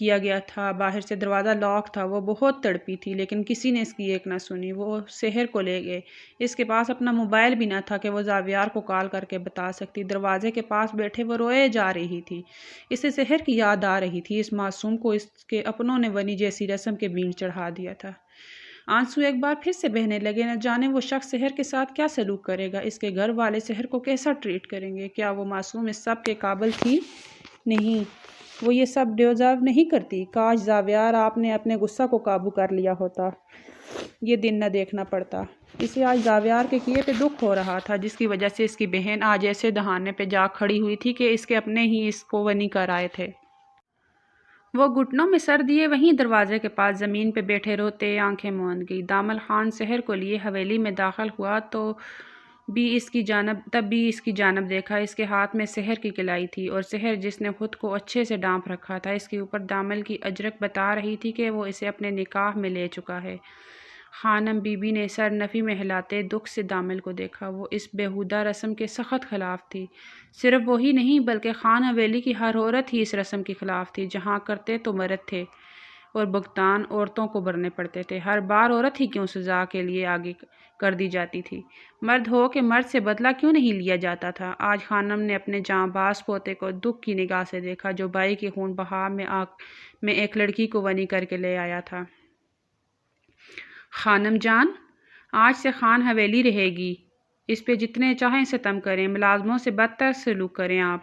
کیا گیا تھا، باہر سے دروازہ لاک تھا۔ وہ بہت تڑپی تھی لیکن کسی نے اس کی ایک نہ سنی۔ وہ سحر کو لے گئے۔ اس کے پاس اپنا موبائل بھی نہ تھا کہ وہ زاویار کو کال کر کے بتا سکتی۔ دروازے کے پاس بیٹھے وہ روئے جا رہی تھی۔ اسے سحر کی یاد آ رہی تھی۔ اس معصوم کو اس کے اپنوں نے ونی جیسی رسم کے بینٹ چڑھا دیا تھا۔ آنسو ایک بار پھر سے بہنے لگے۔ نہ جانے وہ شخص سحر کے ساتھ کیا سلوک کرے گا، اس کے گھر والے سحر کو کیسا ٹریٹ کریں گے۔ کیا وہ معصوم اس سب کے قابل تھی؟ نہیں، وہ یہ سب ڈیزرو نہیں کرتی۔ کاش زاویار آپ نے اپنے غصہ کو قابو کر لیا ہوتا، یہ دن نہ دیکھنا پڑتا۔ اسے آج زاویار کے کیے پہ دکھ ہو رہا تھا، جس کی وجہ سے اس کی بہن آج ایسے دہانے پہ جا کھڑی ہوئی تھی کہ اس کے اپنے ہی اس کو ونی کر آئے تھے۔ وہ گھٹنوں میں سر دیے وہیں دروازے کے پاس زمین پہ بیٹھے روتے آنکھیں موند گئی۔ دامل خان سحر کو لیے حویلی میں داخل ہوا تب بھی اس کی جانب دیکھا۔ اس کے ہاتھ میں سحر کی کلائی تھی اور سحر جس نے خود کو اچھے سے ڈانپ رکھا تھا، اس کے اوپر دامل کی اجرک بتا رہی تھی کہ وہ اسے اپنے نکاح میں لے چکا ہے۔ خانم بی بی نے سر نفی میں ہلاتے دکھ سے دامل کو دیکھا۔ وہ اس بیہودہ رسم کے سخت خلاف تھی۔ صرف وہی نہیں بلکہ خان حویلی کی ہر عورت ہی اس رسم کے خلاف تھی۔ جہاں کرتے تو مرد تھے اور بھگتان عورتوں کو بھرنے پڑتے تھے۔ ہر بار عورت ہی کیوں سزا کے لیے آگے کر دی جاتی تھی؟ مرد ہو کہ مرد سے بدلہ کیوں نہیں لیا جاتا تھا؟ آج خانم نے اپنے جاں باز پوتے کو دکھ کی نگاہ سے دیکھا، جو بائی کے خون بہا میں ایک لڑکی کو ونی کر کے لے آیا تھا۔ خانم جان، آج سے خان حویلی رہے گی۔ اس پہ جتنے چاہیں ستم کریں، ملازموں سے بدتر سلوک کریں آپ۔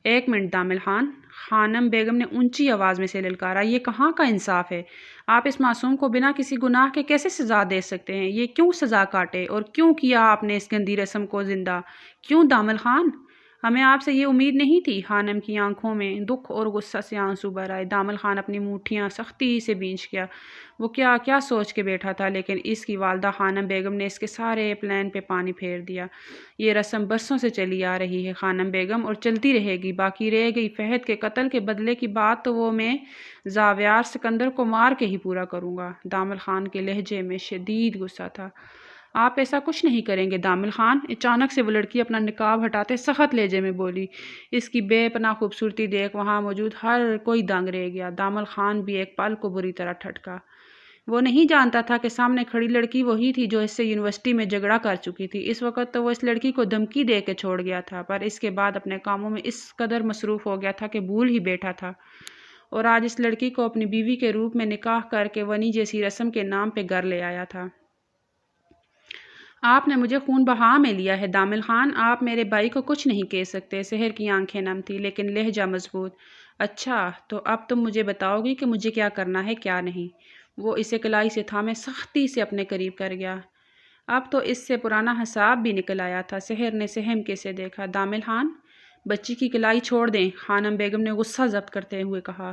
ایک منٹ دامل خان، خانم بیگم نے اونچی آواز میں سے للکارا، یہ کہاں کا انصاف ہے؟ آپ اس معصوم کو بنا کسی گناہ کے کیسے سزا دے سکتے ہیں؟ یہ کیوں سزا کاٹے اور کیوں کیا آپ نے اس گندی رسم کو زندہ؟ کیوں دامل خان؟ ہمیں آپ سے یہ امید نہیں تھی۔ خانم کی آنکھوں میں دکھ اور غصہ سے آنسو بھر آئے۔ دامل خان اپنی مٹھیاں سختی سے بھینچ گیا۔ وہ کیا سوچ کے بیٹھا تھا، لیکن اس کی والدہ خانم بیگم نے اس کے سارے پلان پہ پانی پھیر دیا۔ یہ رسم برسوں سے چلی آ رہی ہے خانم بیگم، اور چلتی رہے گی۔ باقی رہ گئی فہد کے قتل کے بدلے کی بات، تو وہ میں زاویار سکندر کو مار کے ہی پورا کروں گا۔ دامل خان کے لہجے میں شدید غصہ تھا۔ آپ ایسا کچھ نہیں کریں گے دامل خان، اچانک سے وہ لڑکی اپنا نقاب ہٹاتے سخت لہجے میں بولی۔ اس کی بے پناہ خوبصورتی دیکھ وہاں موجود ہر کوئی دنگ رہ گیا۔ دامل خان بھی ایک پل کو بری طرح ٹھٹکا۔ وہ نہیں جانتا تھا کہ سامنے کھڑی لڑکی وہی تھی جو اس سے یونیورسٹی میں جھگڑا کر چکی تھی۔ اس وقت تو وہ اس لڑکی کو دھمکی دے کے چھوڑ گیا تھا، پر اس کے بعد اپنے کاموں میں اس قدر مصروف ہو گیا تھا کہ بھول ہی بیٹھا تھا، اور آج اس لڑکی کو اپنی بیوی کے روپ میں نکاح کر کے ونی جیسی رسم کے نام پہ گھر لے آیا تھا۔ آپ نے مجھے خون بہا میں لیا ہے دامل خان، آپ میرے بھائی کو کچھ نہیں کہہ سکتے۔ سحر کی آنکھیں نم تھی لیکن لہجہ مضبوط۔ اچھا، تو اب تم مجھے بتاؤ گی کہ مجھے کیا کرنا ہے کیا نہیں؟ وہ اسے کلائی سے تھامے سختی سے اپنے قریب کر گیا۔ اب تو اس سے پرانا حساب بھی نکل آیا تھا۔ سحر نے سہم کے سے دیکھا۔ دامل خان، بچی کی کلائی چھوڑ دیں، خانم بیگم نے غصہ ضبط کرتے ہوئے کہا۔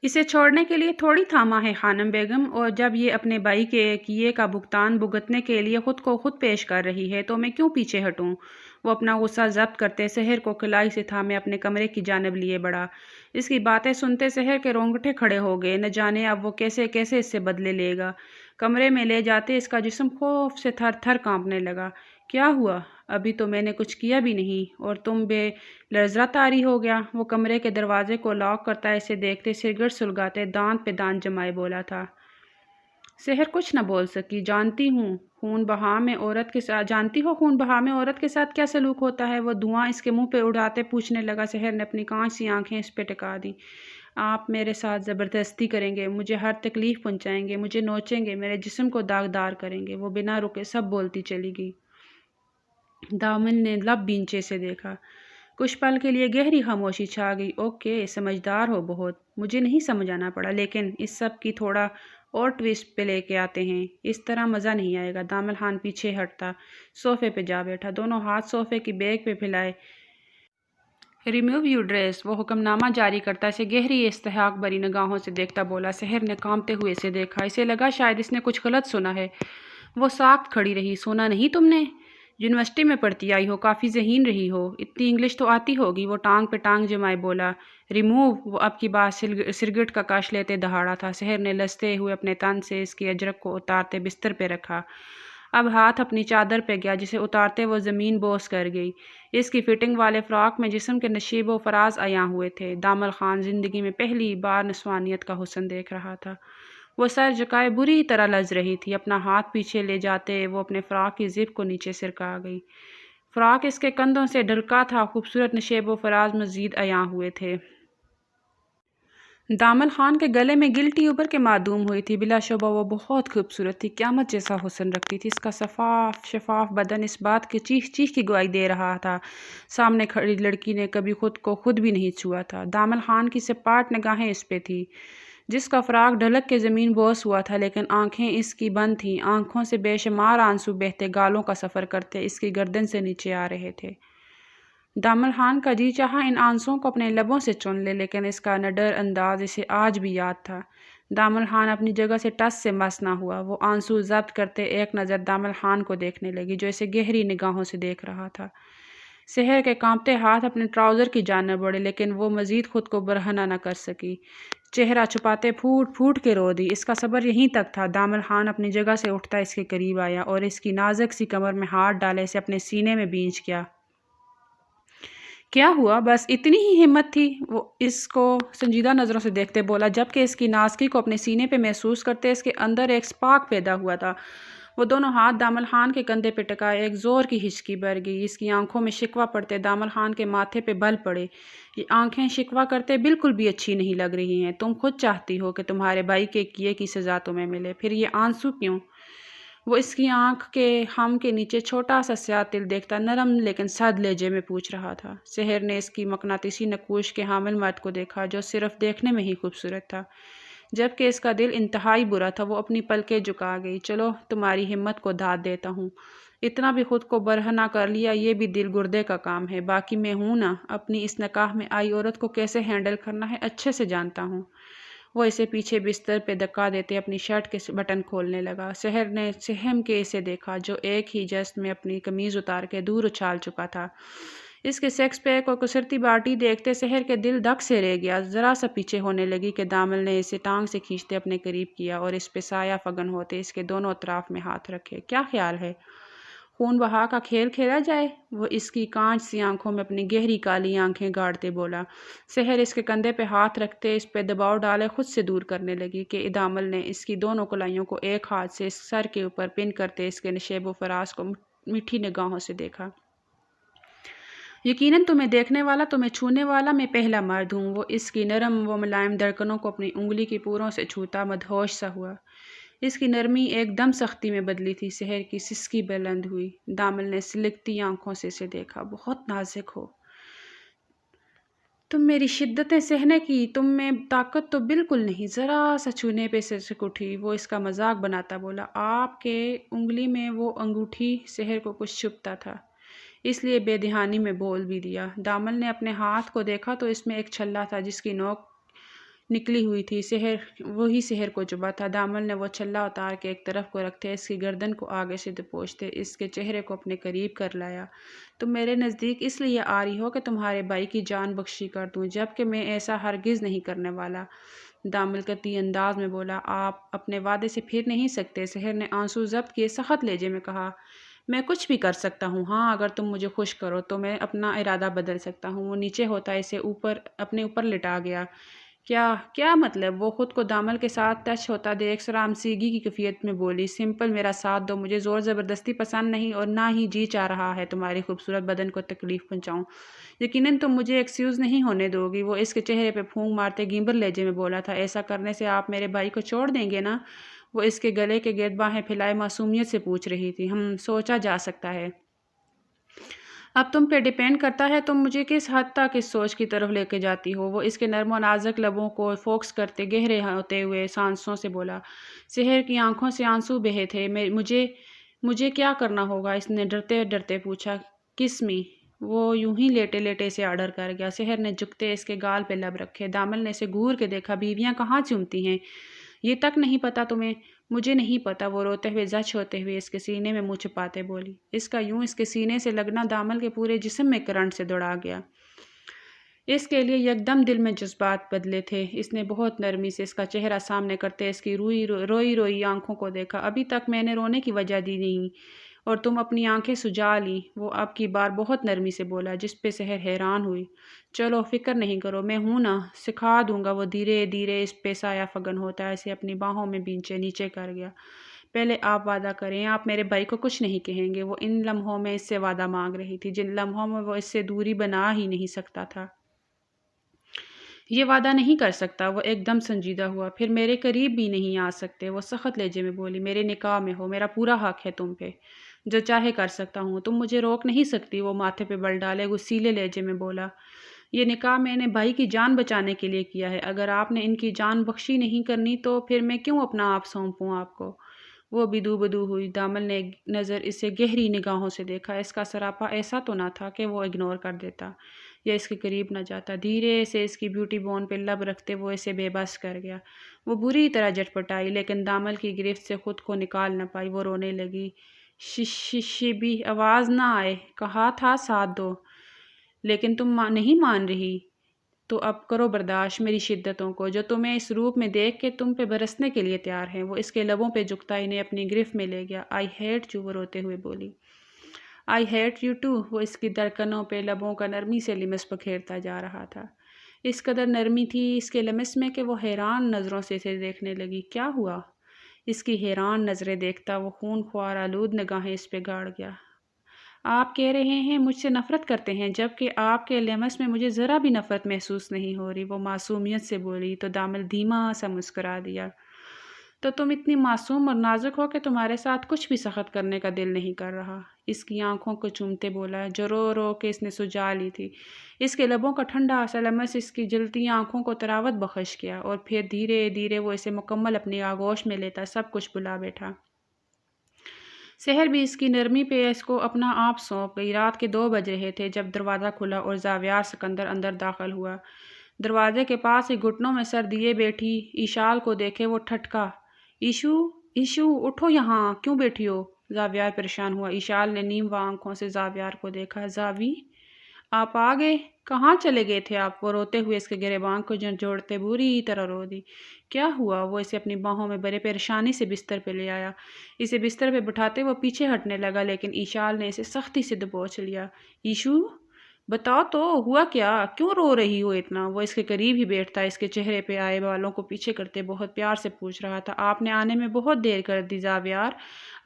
اسے چھوڑنے کے لیے تھوڑی تھاما ہے خانم بیگم، اور جب یہ اپنے بھائی کے کیے کا بھگتان بھگتنے کے لیے خود کو خود پیش کر رہی ہے تو میں کیوں پیچھے ہٹوں؟ وہ اپنا غصہ ضبط کرتے سحر کو کلائی سے تھامے اپنے کمرے کی جانب لیے بڑھا۔ اس کی باتیں سنتے سحر کے رونگٹے کھڑے ہو گئے۔ نہ جانے اب وہ کیسے اس سے بدلے لے گا۔ کمرے میں لے جاتے اس کا جسم خوف سے تھر تھر کانپنے لگا۔ کیا ہوا؟ ابھی تو میں نے کچھ کیا بھی نہیں اور تم بے لرزہ طاری ہو گیا۔ وہ کمرے کے دروازے کو لاک کرتا اسے دیکھتے سرگٹ سلگاتے دانت پہ دانت جمائے بولا تھا۔ سحر کچھ نہ بول سکی۔ جانتی ہو خون بہا میں عورت کے ساتھ کیا سلوک ہوتا ہے؟ وہ دھواں اس کے منہ پہ اڑاتے پوچھنے لگا۔ سحر نے اپنی کانچ سی آنکھیں اس پہ ٹکا دی۔ آپ میرے ساتھ زبردستی کریں گے، مجھے ہر تکلیف پہنچائیں گے، مجھے نوچیں گے، میرے جسم کو داغدار کریں گے۔ وہ بنا رکے سب بولتی چلی گئی۔ دامل نے لب بینچے سے دیکھا۔ کچھ پل کے لیے گہری خاموشی چھا گئی۔ اوکے، سمجھدار ہو بہت، مجھے نہیں سمجھ آنا پڑا، لیکن اس سب کی تھوڑا اور ٹویسٹ پہ لے کے آتے ہیں، اس طرح مزہ نہیں آئے گا۔ دامل خان پیچھے ہٹتا صوفے پہ جا بیٹھا، دونوں ہاتھ صوفے کی بیک پہ پھیلائے۔ ریموو یور ڈریس، وہ حکم نامہ جاری کرتا اسے گہری استحقاق بھری نگاہوں سے دیکھتا بولا۔ سحر نے کانپتے ہوئے اسے دیکھا۔ اسے لگا شاید اس نے کچھ غلط سنا ہے۔ وہ ساکت کھڑی رہی۔ سنا نہیں تم نے؟ یونیورسٹی میں پڑھتی آئی ہو، کافی ذہین رہی ہو، اتنی انگلش تو آتی ہوگی۔ وہ ٹانگ پہ ٹانگ جمائے بولا۔ ریموو، وہ اب کی بات سرگٹ کا کاش لیتے دہاڑا تھا۔ سحر نے لستے ہوئے اپنے تن سے اس کی اجرک کو اتارتے بستر پہ رکھا۔ اب ہاتھ اپنی چادر پہ گیا جسے اتارتے وہ زمین بوس کر گئی۔ اس کی فٹنگ والے فراق میں جسم کے نشیب و فراز عیاں ہوئے تھے۔ دامل خان زندگی میں پہلی بار نسوانیت کا حسن دیکھ رہا تھا۔ وہ سر جھکائے بری طرح لرز رہی تھی۔ اپنا ہاتھ پیچھے لے جاتے وہ اپنے فراق کی زپ کو نیچے سرکا گئی۔ فراق اس کے کندھوں سے ڈھلکا تھا، خوبصورت نشیب و فراز مزید عیاں ہوئے تھے۔ دامل خان کے گلے میں گلٹی ابھر کے معدوم ہوئی تھی۔ بلا شبہ وہ بہت خوبصورت تھی، قیامت جیسا حسن رکھتی تھی۔ اس کا شفاف بدن اس بات کی چیخ چیخ کی گواہی دے رہا تھا، سامنے کھڑی لڑکی نے کبھی خود کو خود بھی نہیں چھوا تھا۔ دامل خان کی سپاٹ نگاہیں اس پہ تھی، جس کا فراق ڈھلک کے زمین بوس ہوا تھا، لیکن آنکھیں اس کی بند تھیں۔ آنکھوں سے بے شمار آنسو بہتے گالوں کا سفر کرتے اس کی گردن سے نیچے آ رہے تھے۔ دامل خان کا جی چاہا ان آنسوؤں کو اپنے لبوں سے چن لے، لیکن اس کا نڈر انداز اسے آج بھی یاد تھا۔ دامل خان اپنی جگہ سے ٹس سے مس نہ ہوا۔ وہ آنسو ضبط کرتے ایک نظر دامل خان کو دیکھنے لگی، جو اسے گہری نگاہوں سے دیکھ رہا تھا۔ سحر کے کانپتے ہاتھ اپنے ٹراؤزر کی جانب بڑھے، لیکن وہ مزید خود کو برہنہ نہ کر سکی۔ چہرہ چھپاتے پھوٹ پھوٹ کے رو دی۔ اس کا صبر یہیں تک تھا۔ دامل خان اپنی جگہ سے اٹھتا اس کے قریب آیا اور اس کی نازک سی کمر میں ہاتھ ڈالے اسے اپنے سینے میں بھینچ گیا۔ کیا ہوا؟ بس اتنی ہی ہمت تھی؟ وہ اس کو سنجیدہ نظروں سے دیکھتے بولا، جبکہ اس کی نازکی کو اپنے سینے پہ محسوس کرتے اس کے اندر ایک سپارک پیدا ہوا تھا۔ وہ دونوں ہاتھ دامل خان کے کندھے پہ ٹکائے، ایک زور کی ہچکی بھر گئی۔ اس کی آنکھوں میں شکوہ پڑتے دامل خان کے ماتھے پہ بل پڑے۔ یہ آنکھیں شکوہ کرتے بالکل بھی اچھی نہیں لگ رہی ہیں۔ تم خود چاہتی ہو کہ تمہارے بھائی کے کیے کی سزا تمہیں ملے، پھر یہ آنسو کیوں؟ وہ اس کی آنکھ کے خم کے نیچے چھوٹا سا سیاہ تل دیکھتا نرم لیکن سرد لہجے میں پوچھ رہا تھا۔ سحر نے اس کی مقناطیسی نقوش کے حامل مرد کو دیکھا، جو صرف دیکھنے میں ہی خوبصورت تھا، جبکہ اس کا دل انتہائی برا تھا۔ وہ اپنی پلکیں جھکا گئی۔ چلو تمہاری ہمت کو داد دیتا ہوں، اتنا بھی خود کو برہنہ کر لیا، یہ بھی دل گردے کا کام ہے۔ باقی میں ہوں نا، اپنی اس نکاح میں آئی عورت کو کیسے ہینڈل کرنا ہے اچھے سے جانتا ہوں۔ وہ اسے پیچھے بستر پہ دھکا دیتے اپنی شرٹ کے بٹن کھولنے لگا۔ سحر نے سہم کے اسے دیکھا، جو ایک ہی جست میں اپنی قمیض اتار کے دور اچھال چکا تھا۔ اس کے سیکس پیک اور کسرتی باڈی دیکھتے سحر کے دل دھک سے رہ گیا۔ ذرا سا پیچھے ہونے لگی کہ دامل نے اسے ٹانگ سے کھینچتے اپنے قریب کیا اور اس پہ سایہ فگن ہوتے اس کے دونوں اطراف میں ہاتھ رکھے۔ کیا خیال ہے؟ خون بہا کا کھیل کھیلا جائے؟ وہ اس کی کانچ سی آنکھوں میں اپنی گہری کالی آنکھیں گاڑتے بولا۔ سحر اس کے کندھے پہ ہاتھ رکھتے اس پہ دباؤ ڈالے خود سے دور کرنے لگی کہ دامل نے اس کی دونوں کلائیوں کو ایک ہاتھ سے اس سر کے اوپر پن کرتے اس کے نشیب و فراز کو میٹھی نگاہوں سے دیکھا۔ یقیناً تمہیں دیکھنے والا، تمہیں چھونے والا میں پہلا مرد ہوں۔ وہ اس کی نرم و ملائم دھڑکنوں کو اپنی انگلی کی پوروں سے چھوتا مدہوش سا ہوا۔ اس کی نرمی ایک دم سختی میں بدلی تھی۔ سحر کی سسکی بلند ہوئی۔ دامل نے سلگتی آنکھوں سے اسے دیکھا۔ بہت نازک ہو تم، میری شدتیں سہنے کی تم میں طاقت تو بالکل نہیں۔ ذرا سا چھونے پہ سرک اٹھی۔ وہ اس کا مذاق بناتا بولا، آپ کے انگلی میں وہ انگوٹھی؟ سحر کو کچھ چھپتا تھا، اس لیے بے دہانی میں بول بھی دیا۔ دامل نے اپنے ہاتھ کو دیکھا تو اس میں ایک چھلا تھا جس کی نوک نکلی ہوئی تھی۔ وہی سحر کو چبھا تھا۔ دامل نے وہ چھلا اتار کے ایک طرف کو رکھتے اس کی گردن کو آگے سے دبوچتے اس کے چہرے کو اپنے قریب کر لایا۔ تم میرے نزدیک اس لیے آ رہی ہو کہ تمہارے بھائی کی جان بخشی کر دوں، جبکہ میں ایسا ہرگز نہیں کرنے والا۔ دامل قطعی انداز میں بولا، آپ اپنے وعدے سے پھر نہیں سکتے۔ سحر نے آنسو ضبط کیے سخت لہجے میں کہا، میں کچھ بھی کر سکتا ہوں، ہاں اگر تم مجھے خوش کرو تو میں اپنا ارادہ بدل سکتا ہوں۔ وہ نیچے ہوتا اسے اپنے اوپر لٹا گیا۔ کیا مطلب؟ وہ خود کو دامل کے ساتھ ٹچ ہوتا دیکھ سرامسیگی کی کیفیت میں بولی، سمپل میرا ساتھ دو، مجھے زور زبردستی پسند نہیں اور نہ ہی جی چاہ رہا ہے تمہاری خوبصورت بدن کو تکلیف پہنچاؤں۔ یقیناً تم مجھے ایکسکیوز نہیں ہونے دو گی۔ وہ اس کے چہرے پہ پھونک مارتے گیمبر لہجے میں بولا تھا، ایسا کرنے سے آپ میرے بھائی کو چھوڑ دیں گے نا؟ وہ اس کے گلے کے گرد باہیں پھیلائے معصومیت سے پوچھ رہی تھی۔ سوچا جا سکتا ہے، اب تم پہ ڈیپینڈ کرتا ہے تم مجھے کس حد تک اس سوچ کی طرف لے کے جاتی ہو۔ وہ اس کے نرم و نازک لبوں کو فوکس کرتے گہرے ہوتے ہوئے سانسوں سے بولا۔ سحر کی آنکھوں سے آنسو بہے تھے۔ مجھے کیا کرنا ہوگا؟ اس نے ڈرتے ڈرتے پوچھا۔ کس می؟ وہ یوں ہی لیٹے لیٹے سے آرڈر کر گیا۔ سحر نے جھکتے اس کے گال پہ لب رکھے۔ دامل نے اسے گور کے دیکھا، بیویاں کہاں چومتی ہیں؟ یہ تک نہیں پتا تمہیں؟ مجھے نہیں پتا، وہ روتے ہوئے زچ ہوتے ہوئے اس کے سینے میں منہ چھپاتے بولی۔ اس کا یوں اس کے سینے سے لگنا دامل کے پورے جسم میں کرنٹ سے دوڑا گیا۔ اس کے لیے یکدم دل میں جذبات بدلے تھے۔ اس نے بہت نرمی سے اس کا چہرہ سامنے کرتے اس کی روئی آنکھوں کو دیکھا۔ ابھی تک میں نے رونے کی وجہ دی نہیں اور تم اپنی آنکھیں سجا لی، وہ اب کی بار بہت نرمی سے بولا، جس پہ سحر حیران ہوئی۔ چلو فکر نہیں کرو، میں ہوں نا، سکھا دوں گا۔ وہ دھیرے دھیرے اس پہ سایہ فگن ہوتا ہے، اسے اپنی باہوں میں بینچے نیچے کر گیا۔ پہلے آپ وعدہ کریں، آپ میرے بھائی کو کچھ نہیں کہیں گے۔ وہ ان لمحوں میں اس سے وعدہ مانگ رہی تھی، جن لمحوں میں وہ اس سے دوری بنا ہی نہیں سکتا تھا۔ یہ وعدہ نہیں کر سکتا، وہ ایک دم سنجیدہ ہوا۔ پھر میرے قریب بھی نہیں آ سکتے، وہ سخت لہجے میں بولی۔ میرے نکاح میں ہو، میرا پورا حق ہے تم پہ، جو چاہے کر سکتا ہوں، تم مجھے روک نہیں سکتی۔ وہ ماتھے پہ بل ڈالے غصیلے لہجے میں بولا، یہ نکاح میں نے بھائی کی جان بچانے کے لیے کیا ہے، اگر آپ نے ان کی جان بخشی نہیں کرنی تو پھر میں کیوں اپنا آپ سونپوں آپ کو؟ وہ بدو بدو ہوئی۔ دامل نے نظر اسے گہری نگاہوں سے دیکھا۔ اس کا سراپا ایسا تو نہ تھا کہ وہ اگنور کر دیتا یا اس کے قریب نہ جاتا۔ دھیرے سے اس کی بیوٹی بون پہ لب رکھتے وہ اسے بے بس کر گیا۔ وہ بری طرح جھٹپٹائی، لیکن دامل کی گرفت سے خود کو نکال نہ پائی۔ وہ رونے لگی۔ ششبی آواز نہ آئے، کہا تھا ساتھ دو، لیکن تم نہیں مان رہی تو اب کرو برداشت میری شدتوں کو، جو تمہیں اس روپ میں دیکھ کے تم پہ برسنے کے لیے تیار ہیں۔ وہ اس کے لبوں پہ جھکتا انہیں اپنی گرفت میں لے گیا۔ آئی ہیٹ یو، وہ روتے ہوئے بولی۔ آئی ہیٹ یو ٹو، وہ اس کی دھڑکنوں پہ لبوں کا نرمی سے لمس بکھیرتا جا رہا تھا۔ اس قدر نرمی تھی اس کے لمس میں کہ وہ حیران نظروں سے اسے دیکھنے لگی۔ کیا ہوا؟ اس کی حیران نظریں دیکھتا وہ خون خوار آلود نگاہیں اس پہ گاڑ گیا۔ آپ کہہ رہے ہیں مجھ سے نفرت کرتے ہیں، جبکہ آپ کے لمس میں مجھے ذرا بھی نفرت محسوس نہیں ہو رہی، وہ معصومیت سے بولی۔ تو دامل دھیما سا مسکرا دیا۔ تو تم اتنی معصوم اور نازک ہو کہ تمہارے ساتھ کچھ بھی سخت کرنے کا دل نہیں کر رہا، اس کی آنکھوں کو چومتے بولا، جو رو رو کے اس نے سجا لی تھی۔ اس کے لبوں کا ٹھنڈا سا لمس اس کی جلتی آنکھوں کو طراوت بخش گیا، اور پھر دھیرے دھیرے وہ اسے مکمل اپنی آغوش میں لیتا سب کچھ بھلا بیٹھا۔ سحر بھی اس کی نرمی پہ اس کو اپنا آپ سونپ گئی۔ رات کے 2 بج رہے تھے جب دروازہ کھلا اور زاویار سکندر اندر داخل ہوا۔ دروازے کے پاس ہی گھٹنوں میں سر دیے بیٹھی ایشال کو دیکھے وہ ٹھٹکا۔ ایشو، ایشو اٹھو، یہاں کیوں بیٹھی ہو؟ زاویار پریشان ہوا۔ ایشال نے نیم آنکھوں سے زاویار کو دیکھا۔ زاوی، آپ آ گئے؟ کہاں چلے گئے تھے آپ؟ وہ روتے ہوئے اس کے گریباں کو جوڑتے بری طرح رو دی۔ کیا ہوا؟ وہ اسے اپنی باہوں میں بڑے پریشانی سے بستر پہ لے آیا۔ اسے بستر پہ بٹھاتے وہ پیچھے ہٹنے لگا، لیکن ایشال نے اسے سختی سے دبوچ لیا۔ ایشو، بتاؤ تو ہوا کیا؟ کیوں رو رہی ہو اتنا؟ وہ اس کے قریب ہی بیٹھتا اس کے چہرے پہ آئے بالوں کو پیچھے کرتے بہت پیار سے پوچھ رہا تھا۔ آپ نے آنے میں بہت دیر کر دی زاویار،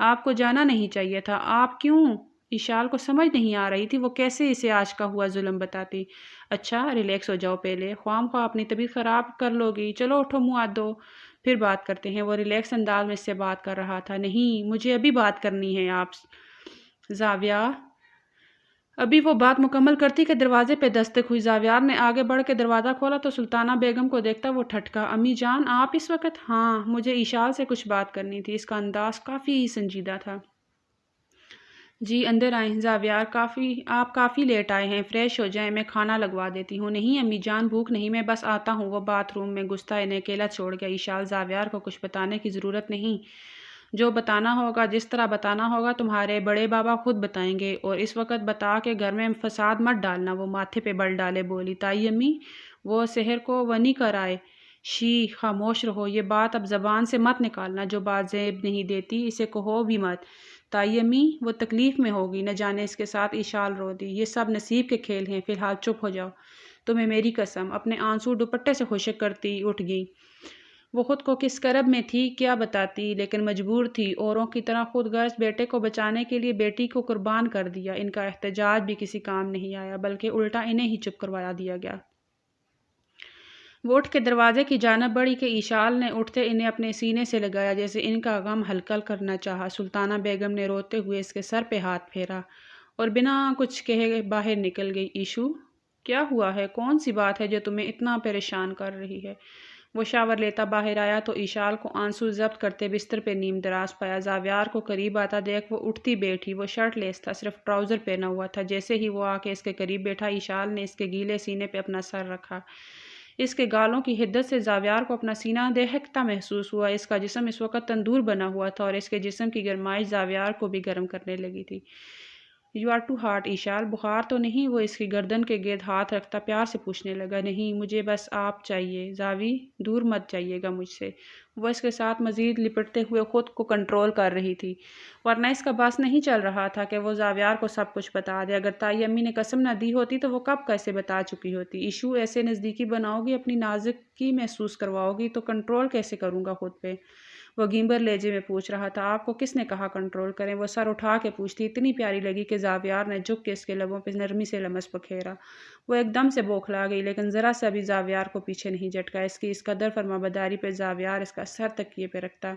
آپ کو جانا نہیں چاہیے تھا۔ آپ کیوں؟ ایشال کو سمجھ نہیں آ رہی تھی وہ کیسے اسے آج کا ہوا ظلم بتاتی۔ اچھا ریلیکس ہو جاؤ پہلے، خواہ مخواہ اپنی طبیعت خراب کر لو گی۔ چلو اٹھو، منہ ہاتھ دو، پھر بات کرتے ہیں۔ وہ ریلیکس انداز میں اس سے بات کر رہا تھا۔ نہیں، مجھے ابھی بات کرنی ہے آپ زاویار۔ ابھی وہ بات مکمل کرتی کہ دروازے پہ دستک ہوئی۔ زاویار نے آگے بڑھ کے دروازہ کھولا تو سلطانہ بیگم کو دیکھتا وہ ٹھٹکا۔ امی جان، آپ اس وقت؟ ہاں، مجھے ایشال سے کچھ بات کرنی تھی۔ اس کا انداز کافی سنجیدہ تھا۔ جی اندر آئیں زاویار، آپ کافی لیٹ آئے ہیں، فریش ہو جائیں، میں کھانا لگوا دیتی ہوں۔ نہیں امی جان، بھوک نہیں، میں بس آتا ہوں۔ وہ باتھ روم میں گھستا انہیں اکیلا چھوڑ گیا۔ ایشال، زاویار کو کچھ بتانے کی ضرورت نہیں، جو بتانا ہوگا، جس طرح بتانا ہوگا تمہارے بڑے بابا خود بتائیں گے، اور اس وقت بتا کے گھر میں فساد مت ڈالنا۔ وہ ماتھے پہ بل ڈالے بولی۔ تائی امی، وہ سحر کو ونی کر آئے۔ شی، خاموش رہو، یہ بات اب زبان سے مت نکالنا، جو بات زیب نہیں دیتی اسے کہو بھی مت۔ تائی امی، وہ تکلیف میں ہوگی، نہ جانے اس کے ساتھ ایشال رو دی۔ یہ سب نصیب کے کھیل ہیں، فی الحال چپ ہو جاؤ۔ تمہیں میری قسم، اپنے آنسو دوپٹے سے خشک کرتی اٹھ گئی۔ وہ خود کو کس کرب میں تھی کیا بتاتی، لیکن مجبور تھی۔ اوروں کی طرح خود غرض بیٹے کو بچانے کے لیے بیٹی کو قربان کر دیا۔ ان کا احتجاج بھی کسی کام نہیں آیا، بلکہ الٹا انہیں ہی چپ کروا دیا گیا۔ وہ اٹھ کے دروازے کی جانب بڑھی کہ ایشال نے اٹھتے انہیں اپنے سینے سے لگایا، جیسے ان کا غم ہلکا کرنا چاہا۔ سلطانہ بیگم نے روتے ہوئے اس کے سر پہ ہاتھ پھیرا اور بنا کچھ کہے باہر نکل گئی۔ ایشو، کیا ہوا ہے؟ کون سی بات ہے جو تمہیں اتنا پریشان کر رہی ہے؟ وہ شاور لیتا باہر آیا تو ایشال کو آنسو ضبط کرتے بستر پہ نیم دراز پایا۔ زاویار کو قریب آتا دیکھ وہ اٹھتی بیٹھی۔ وہ شرٹ لیس تھا، صرف ٹراؤزر پہنا ہوا تھا۔ جیسے ہی وہ آ کے اس کے قریب بیٹھا، ایشال نے اس کے گیلے سینے پہ اپنا سر رکھا۔ اس کے گالوں کی حدت سے زاویار کو اپنا سینہ دہکتا محسوس ہوا۔ اس کا جسم اس وقت تندور بنا ہوا تھا اور اس کے جسم کی گرمائش زاویار کو بھی گرم کرنے لگی تھی۔ یو آر ٹو ہارٹ ایشال، بخار تو نہیں؟ وہ اس کی گردن کے گرد ہاتھ رکھتا پیار سے پوچھنے لگا۔ نہیں، مجھے بس آپ چاہیے زاوی، دور مت جائیے گا مجھ سے۔ وہ اس کے ساتھ مزید لپٹتے ہوئے خود کو کنٹرول کر رہی تھی، ورنہ اس کا بس نہیں چل رہا تھا کہ وہ زاویار کو سب کچھ بتا دے۔ اگر تائی امی نے قسم نہ دی ہوتی تو وہ کب کیسے بتا چکی ہوتی۔ ایشو ایسے نزدیکی بناؤ گی، اپنی نازکی محسوس کرواؤ گی تو کنٹرول کیسے کروں گا خود پہ؟ وہ گیمبر لہجے میں پوچھ رہا تھا۔ آپ کو کس نے کہا کنٹرول کریں؟ وہ سر اٹھا کے پوچھتی، اتنی پیاری لگی کہ زاویار نے جھک کے اس کے لبوں پہ نرمی سے لمس بکھیرا۔ وہ ایک دم سے بوکھلا گئی، لیکن ذرا سا بھی زاویار کو پیچھے نہیں جھٹکا۔ اس کی اس قدر فرمانبرداری پہ زاویار اس کا سر تکیے پہ رکھتا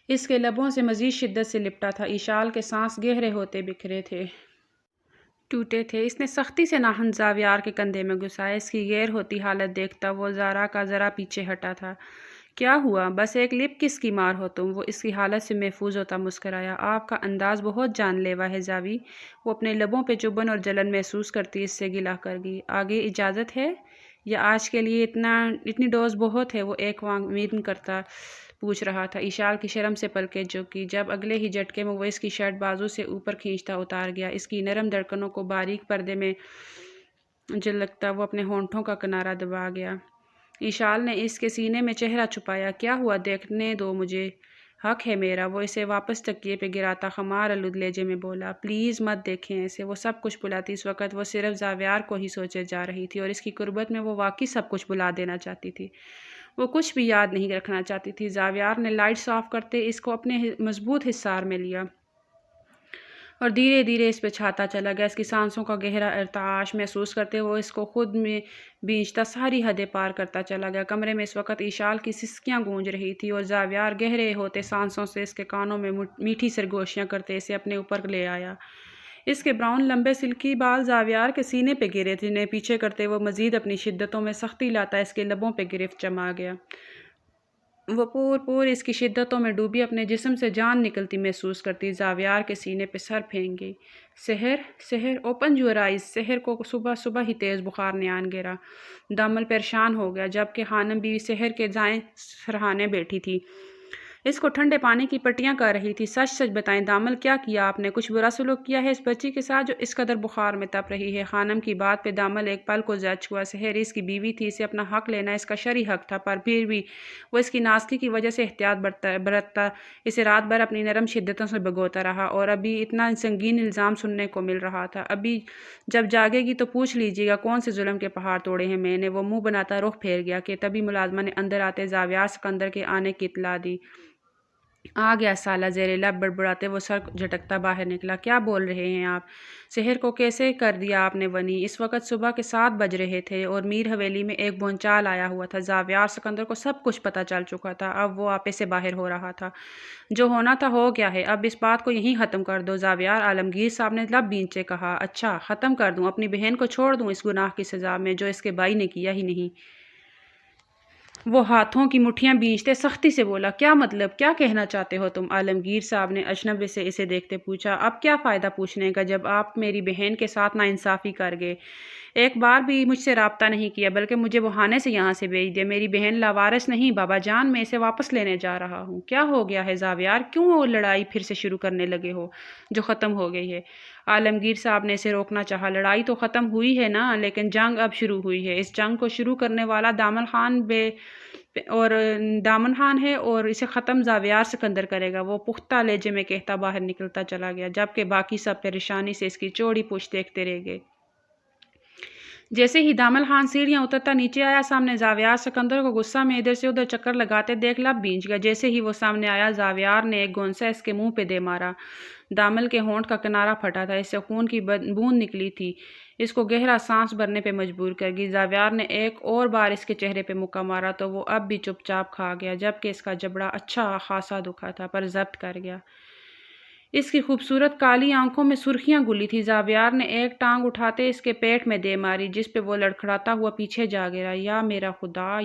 اس کے لبوں سے مزید شدت سے لپٹا تھا۔ ایشال کے سانس گہرے ہوتے بکھرے تھے، ٹوٹے تھے۔ اس نے سختی سے ناہن زاویار کے کندھے میں گھسایا۔ اس کی غیر ہوتی حالت دیکھتا وہ زارا کا ذرا پیچھے ہٹا تھا۔ کیا ہوا؟ بس ایک لپ کس کی مار ہو تم؟ وہ اس کی حالت سے محفوظ ہوتا مسکرایا۔ آپ کا انداز بہت جان لیوا ہے زاوی۔ وہ اپنے لبوں پہ چبھن اور جلن محسوس کرتی اس سے گلہ کر گئی۔ آگے اجازت ہے یا آج کے لیے اتنی ڈوز بہت ہے؟ وہ ایک وانگ کرتا پوچھ رہا تھا۔ ایشال کی شرم سے پلکیں جھکی جب اگلے ہی جھٹکے میں وہ اس کی شرٹ بازو سے اوپر کھینچتا اتار گیا۔ اس کی نرم دھڑکنوں کو باریک پردے میں جھلکتا وہ اپنے ہونٹوں کا کنارہ دبا گیا۔ ایشال نے اس کے سینے میں چہرہ چھپایا۔ کیا ہوا؟ دیکھنے دو مجھے، حق ہے میرا۔ وہ اسے واپس تکیے پہ گراتا خمار آلود لہجے میں بولا۔ پلیز مت دیکھیں ایسے۔ وہ سب کچھ بھلاتی اس وقت وہ صرف زاویار کو ہی سوچے جا رہی تھی اور اس کی قربت میں وہ واقعی سب کچھ بھلا دینا چاہتی تھی۔ وہ کچھ بھی یاد نہیں رکھنا چاہتی تھی۔ زاویار نے لائٹس آف کرتے اس کو اپنے مضبوط حصار میں لیا اور دھیرے دھیرے اس پہ چھاتا چلا گیا۔ اس کی سانسوں کا گہرا ارتعاش محسوس کرتے وہ اس کو خود میں بینچتا ساری حدیں پار کرتا چلا گیا۔ کمرے میں اس وقت ایشال کی سسکیاں گونج رہی تھی اور زاویار گہرے ہوتے سانسوں سے اس کے کانوں میں میٹھی سرگوشیاں کرتے اسے اپنے اوپر لے آیا۔ اس کے براؤن لمبے سلکی بال زاویار کے سینے پہ گرے تھے، جنہیں پیچھے کرتے وہ مزید اپنی شدتوں میں سختی لاتا اس کے لبوں پہ گرفت جما گیا۔ وہ پور اس کی شدتوں میں ڈوبی اپنے جسم سے جان نکلتی محسوس کرتی زاویار کے سینے پہ سر پھینک گئی۔ سحر، سحر، اوپن یور آئیز۔ سحر کو صبح صبح ہی تیز بخار نے آن گھیرا۔ دامل پریشان ہو گیا جبکہ خانم بیوی سحر کے دائیں سرہانے بیٹھی تھی، اس کو ٹھنڈے پانی کی پٹیاں کر رہی تھی۔ سچ سچ بتائیں دامل، کیا کیا آپ نے؟ کچھ برا سلوک کیا ہے اس بچی کے ساتھ جو اس قدر بخار میں تپ رہی ہے؟ خانم کی بات پہ دامل ایک پل کو زچ ہوا۔ سحر اس کی بیوی تھی، اسے اپنا حق لینا اس کا شرعی حق تھا، پر پھر بھی وہ اس کی نازکی کی وجہ سے احتیاط برتتا اسے رات بھر اپنی نرم شدتوں سے بھگوتا رہا اور ابھی اتنا سنگین الزام سننے کو مل رہا تھا۔ ابھی جب جاگے گی تو پوچھ لیجیے گا کون سے ظلم کے پہاڑ توڑے ہیں میں نے۔ وہ منہ بناتا رخ پھیر گیا کہ تبھی ملازمہ نے اندر آتے زاویار سکندر کے آنے کی اطلاع دی۔ آ گیا سالہ، زیر لب بڑبڑاتے وہ سر جھٹکتا باہر نکلا۔ کیا بول رہے ہیں آپ؟ سحر کو کیسے کر دیا آپ نے ونی؟ اس وقت صبح کے 7 بج رہے تھے اور میر حویلی میں ایک بھونچال آیا ہوا تھا۔ زاویار سکندر کو سب کچھ پتہ چل چکا تھا، اب وہ آپے سے باہر ہو رہا تھا۔ جو ہونا تھا ہو گیا ہے، اب اس بات کو یہیں ختم کر دو۔ زاویار عالمگیر صاحب نے لب بھینچے کہا۔ اچھا، ختم کر دوں؟ اپنی بہن کو چھوڑ دوں اس گناہ کی سزا میں جو اس کے بھائی نے کیا ہی نہیں؟ وہ ہاتھوں کی مٹھیاں بھینچتے سختی سے بولا۔ کیا مطلب؟ کیا کہنا چاہتے ہو تم؟ عالمگیر صاحب نے اجنبی سے اسے دیکھتے پوچھا۔ اب کیا فائدہ پوچھنے کا جب آپ میری بہن کے ساتھ ناانصافی کر گئے؟ ایک بار بھی مجھ سے رابطہ نہیں کیا بلکہ مجھے بہانے سے یہاں سے بھیج دیا۔ میری بہن لاوارث نہیں بابا جان، میں اسے واپس لینے جا رہا ہوں۔ کیا ہو گیا ہے زاویار؟ کیوں وہ لڑائی پھر سے شروع کرنے لگے ہو جو ختم ہو گئی ہے؟ عالمگیر صاحب نے اسے روکنا چاہا۔ لڑائی تو ختم ہوئی ہے نا، لیکن جنگ اب شروع ہوئی ہے۔ اس جنگ کو شروع کرنے والا دامن خان ہے اور اسے ختم زاویار سکندر کرے گا، وہ پختہ لہجے میں کہتا باہر نکلتا چلا گیا جبکہ باقی سب پریشانی سے اس کی چوڑی پوچھ دیکھتے رہ گئے۔ جیسے ہی دامل خان سیڑھیاں اترتا نیچے آیا، سامنے زاویار سکندر کو غصہ میں ادھر سے ادھر چکر لگاتے دیکھ لب بھینچ گیا۔ جیسے ہی وہ سامنے آیا، زاویار نے ایک گونسا اس کے منہ پہ دے مارا۔ دامل کے ہونٹ کا کنارہ پھٹا تھا، اس سے خون کی بوند نکلی تھی، اس کو گہرا سانس بھرنے پہ مجبور کر گئی۔ زاویار نے ایک اور بار اس کے چہرے پہ مکہ مارا تو وہ اب بھی چپ چاپ کھا گیا جبکہ اس کا جبڑا اچھا خاصا دکھا تھا پر ضبط کر گیا۔ اس کی خوبصورت کالی آنکھوں میں سرخیاں گلی تھی۔ زاویار نے ایک ٹانگ اٹھاتے اس کے پیٹ میں دے ماری جس پہ وہ لڑکھڑاتا ہوا پیچھے جا گرا۔ یا میرا خدا،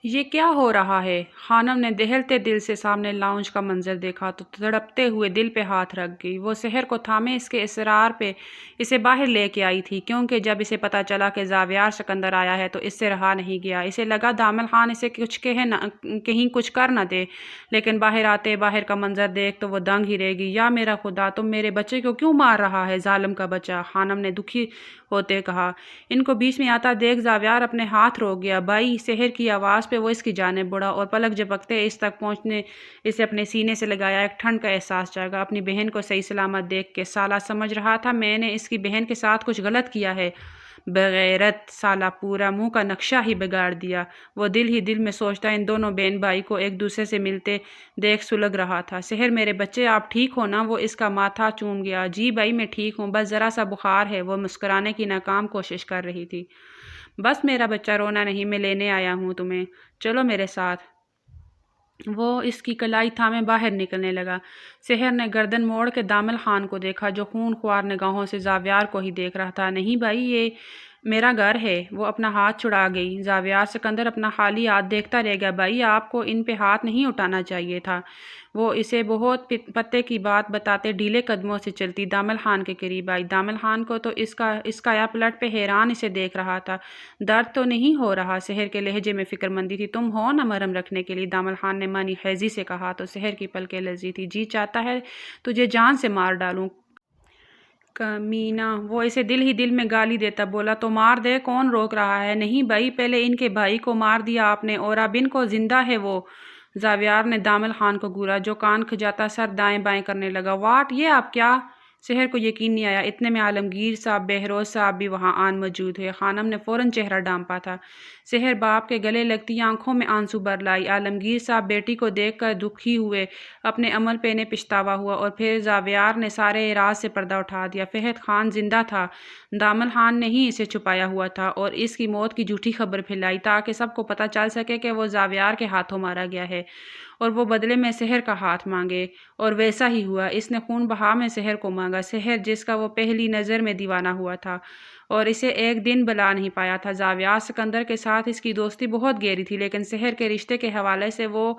یہ کیا ہو رہا ہے؟ خانم نے دہلتے دل سے سامنے لاؤنج کا منظر دیکھا تو تڑپتے ہوئے دل پہ ہاتھ رکھ گئی۔ وہ سحر کو تھامے اس کے اصرار پہ اسے باہر لے کے آئی تھی، کیونکہ جب اسے پتہ چلا کہ زاویار سکندر آیا ہے تو اس سے رہا نہیں گیا۔ اسے لگا دامل خان اسے کچھ کہیں کچھ کر نہ دے، لیکن باہر کا منظر دیکھ تو وہ دنگ ہی رہ گئی۔ یا میرا خدا، تم میرے بچے کو کیوں مار رہا ہے، ظالم کا بچہ؟ خانم نے دکھی ہوتے کہا۔ ان کو بیچ میں آتا دیکھ زاویار اپنے ہاتھ روک گیا۔ بھائی، سحر کی آواز پہ وہ اس کی جانب بڑھا اور پلک جھپکتے اس تک پہنچنے اسے اپنے سینے سے لگایا۔ ایک ٹھنڈ کا احساس جاگا۔ اپنی بہن کو صحیح سلامت دیکھ کے سالہ سمجھ رہا تھا میں نے اس کی بہن کے ساتھ کچھ غلط کیا ہے۔ بغیرت سالہ، پورا منہ کا نقشہ ہی بگاڑ دیا۔ وہ دل ہی دل میں سوچتا ان دونوں بہن بھائی کو ایک دوسرے سے ملتے دیکھ سلگ رہا تھا۔ سحر میرے بچے، آپ ٹھیک ہو نا؟ وہ اس کا ماتھا چوم گیا۔ جی بھائی، میں ٹھیک ہوں، بس ذرا سا بخار ہے۔ وہ مسکرانے کی ناکام کوشش کر رہی تھی۔ بس میرا بچہ، رونا نہیں، میں لینے آیا ہوں تمہیں، چلو میرے ساتھ۔ وہ اس کی کلائی تھامے باہر نکلنے لگا۔ سحر نے گردن موڑ کے دامل خان کو دیکھا جو خون خوار نگاہوں سے زاویار کو ہی دیکھ رہا تھا۔ نہیں بھائی، یہ میرا گھر ہے۔ وہ اپنا ہاتھ چھڑا گئی۔ زاویار سکندر اپنا خالی ہاتھ دیکھتا رہ گیا۔ بھائی، آپ کو ان پہ ہاتھ نہیں اٹھانا چاہیے تھا۔ وہ اسے بہت پتے کی بات بتاتے ڈھیلے قدموں سے چلتی دامل خان کے قریب آئی۔ دامل خان کو تو اس کا یا پلٹ پہ حیران اسے دیکھ رہا تھا۔ درد تو نہیں ہو رہا؟ سحر کے لہجے میں فکر مندی تھی۔ تم ہو نا مرہم رکھنے کے لیے؟ دامل خان نے معنی خیزی سے کہا تو سحر کی پلکیں لرزی تھی۔ جی چاہتا ہے تجھے جان سے مار ڈالوں، کمینہ۔ وہ اسے دل ہی دل میں گالی دیتا بولا۔ تو مار دے، کون روک رہا ہے؟ نہیں بھائی، پہلے ان کے بھائی کو مار دیا آپ نے، اور اب ان کو زندہ ہے وہ۔ زاویار نے دامل خان کو گھورا جو کان کھجاتا سر دائیں بائیں کرنے لگا۔ واٹ، یہ آپ کیا؟ سحر کو یقین نہیں آیا۔ اتنے میں عالمگیر صاحب بہروز صاحب بھی وہاں آن موجود ہوئے۔ خانم نے فوراً چہرہ ڈھانپا تھا۔ سحر باپ کے گلے لگتی آنکھوں میں آنسو بھر لائی۔ عالمگیر صاحب بیٹی کو دیکھ کر دکھی ہوئے، اپنے عمل پہ انہیں پچھتاوا ہوا، اور پھر زاویار نے سارے راز سے پردہ اٹھا دیا۔ فہد خان زندہ تھا۔ دامل خان نے ہی اسے چھپایا ہوا تھا اور اس کی موت کی جھوٹی خبر پھیلائی تاکہ سب کو پتہ چل سکے کہ وہ زاویار کے ہاتھوں مارا گیا ہے اور وہ بدلے میں سحر کا ہاتھ مانگے۔ اور ویسا ہی ہوا۔ اس نے خون بہا میں سحر کو مانگا، سحر جس کا وہ پہلی نظر میں دیوانہ ہوا تھا اور اسے ایک دن بلا نہیں پایا تھا۔ زاویار سکندر کے ساتھ اس کی دوستی بہت گہری تھی، لیکن سحر کے رشتے کے حوالے سے وہ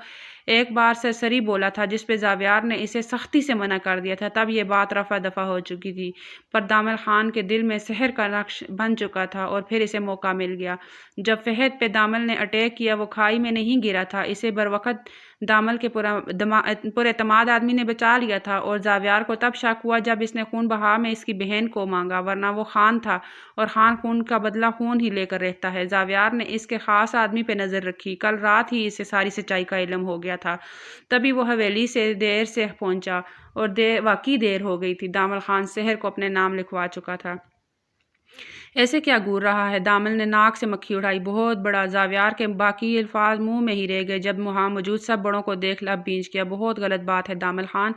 ایک بار سرسری بولا تھا جس پہ زاویار نے اسے سختی سے منع کر دیا تھا۔ تب یہ بات رفع دفع ہو چکی تھی، پر دامل خان کے دل میں سحر کا نقش بن چکا تھا اور پھر اسے موقع مل گیا۔ جب فہد پہ دامل نے اٹیک کیا وہ کھائی میں نہیں گرا تھا، اسے بروقت دامل کے پر اعتماد آدمی نے بچا لیا تھا، اور زاویار کو تب شک ہوا جب اس نے خون بہا میں اس کی بہن کو مانگا، ورنہ وہ خان تھا اور خان خون کا بدلہ خون ہی لے کر رہتا ہے۔ زاویار نے اس کے خاص آدمی پہ نظر رکھی، کل رات ہی اسے ساری سچائی کا علم ہو گیا تھا، تبھی وہ حویلی سے دیر سے پہنچا اور واقعی دیر ہو گئی تھی۔ دامل خان سحر کو اپنے نام لکھوا چکا تھا۔ ایسے کیا گور رہا ہے؟ دامل نے ناک سے مکھی اڑائی۔ بہت بڑا۔ زاویار کے باقی الفاظ منہ میں ہی رہ گئے جب وہاں موجود سب بڑوں کو دیکھ لب بھینچ گیا۔ بہت غلط بات ہے دامل خان،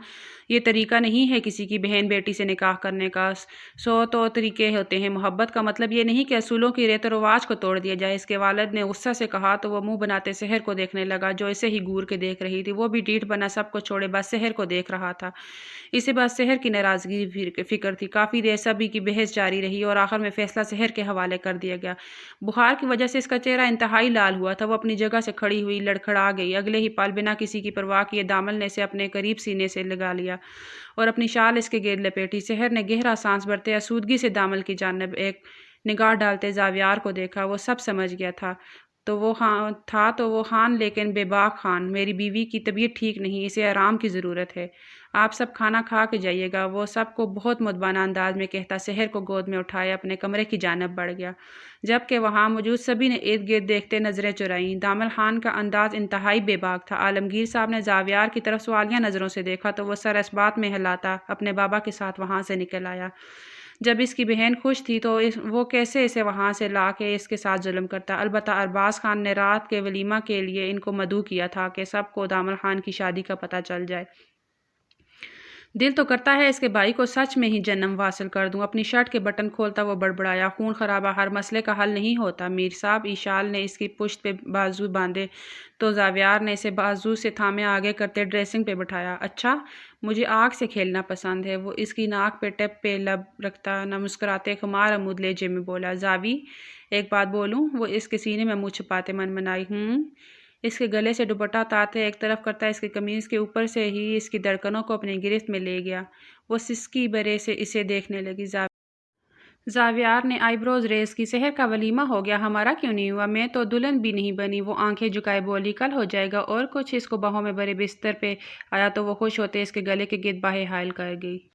یہ طریقہ نہیں ہے کسی کی بہن بیٹی سے نکاح کرنے کا۔ 100 تو طریقے ہوتے ہیں، محبت کا مطلب یہ نہیں کہ اصولوں کی ریت و رواج کو توڑ دیا جائے۔ اس کے والد نے غصہ سے کہا تو وہ منہ بناتے سحر کو دیکھنے لگا جو اسے ہی گور کے دیکھ رہی تھی۔ وہ بھی ڈیٹھ بنا سب کو چھوڑے بس سحر کو دیکھ رہا تھا۔ اسے بس سحر کی ناراضگی فکر تھی۔ کافی دیر سبھی کی بحث جاری رہی اور آخر میں فیصلہ سحر کے حوالے کر دیا گیا۔ بخار کی وجہ سے اس کا چہرہ انتہائی لال ہوا تھا۔ وہ اپنی جگہ سے کھڑی ہوئی لڑکھڑا گئی۔ اگلے ہی پل بنا کسی کی پرواہ کیے دامل نے اسے اپنے قریب سینے سے لگا لیا اور اپنی شال اس کے گرد لپیٹی۔ سحر نے گہرا سانس بھرتے آسودگی سے دامل کی جانب ایک نگاہ ڈالتے زاویار کو دیکھا۔ وہ سب سمجھ گیا تھا تو وہ خان، لیکن بے باک خان۔ میری بیوی کی طبیعت ٹھیک نہیں، اسے آرام کی ضرورت ہے، آپ سب کھانا کھا کے جائیے گا۔ وہ سب کو بہت مدبانہ انداز میں کہتا سحر کو گود میں اٹھائے اپنے کمرے کی جانب بڑھ گیا، جبکہ وہاں موجود سبھی نے ارد گرد دیکھتے نظریں چرائیں۔ دامل خان کا انداز انتہائی بے باک تھا۔ عالمگیر صاحب نے زاویار کی طرف سوالیہ نظروں سے دیکھا تو وہ سر اس بات میں ہلاتا اپنے بابا کے ساتھ وہاں سے نکل آیا۔ جب اس کی بہن خوش تھی تو وہ کیسے اسے وہاں سے لا کے اس کے ساتھ ظلم کرتا۔ البتہ ارباز خان نے رات کے ولیمہ کے لیے ان کو مدعو کیا تھا کہ سب کو دامل خان کی شادی کا پتہ چل جائے۔ دل تو کرتا ہے اس کے بھائی کو سچ میں ہی جنم واصل کر دوں۔ اپنی شرٹ کے بٹن کھولتا وہ بڑبڑایا، خون خرابہ ہر مسئلے کا حل نہیں ہوتا میر صاحب۔ ایشال نے اس کی پشت پہ بازو باندھے تو زاویار نے اسے بازو سے تھامے آگے کرتے ڈریسنگ پہ بٹھایا۔ اچھا، مجھے آگ سے کھیلنا پسند ہے۔ وہ اس کی ناک پہ ٹپ پہ لب رکھتا نہ مسکراتے خمار آمود لہجے میں بولا۔ زاوی، ایک بات بولوں؟ وہ اس کے سینے میں منہ چھپاتے منمنائی۔ اس کے گلے سے دوپٹہ اتارتے ایک طرف کرتا اس کی قمیض کے اوپر سے ہی اس کی دھڑکنوں کو اپنی گرفت میں لے گیا۔ وہ سسکی برے سے اسے دیکھنے لگی۔ زاویار نے آئی بروز ریز کی۔ سحر کا ولیمہ ہو گیا، ہمارا کیوں نہیں ہوا؟ میں تو دلہن بھی نہیں بنی۔ وہ آنکھیں جھکائے بولی، کل ہو جائے گا۔ اور کچھ اس کو باہوں میں بھرے بستر پہ آیا تو وہ خوش ہوتے اس کے گلے کے گرد باہیں حائل کر گئی۔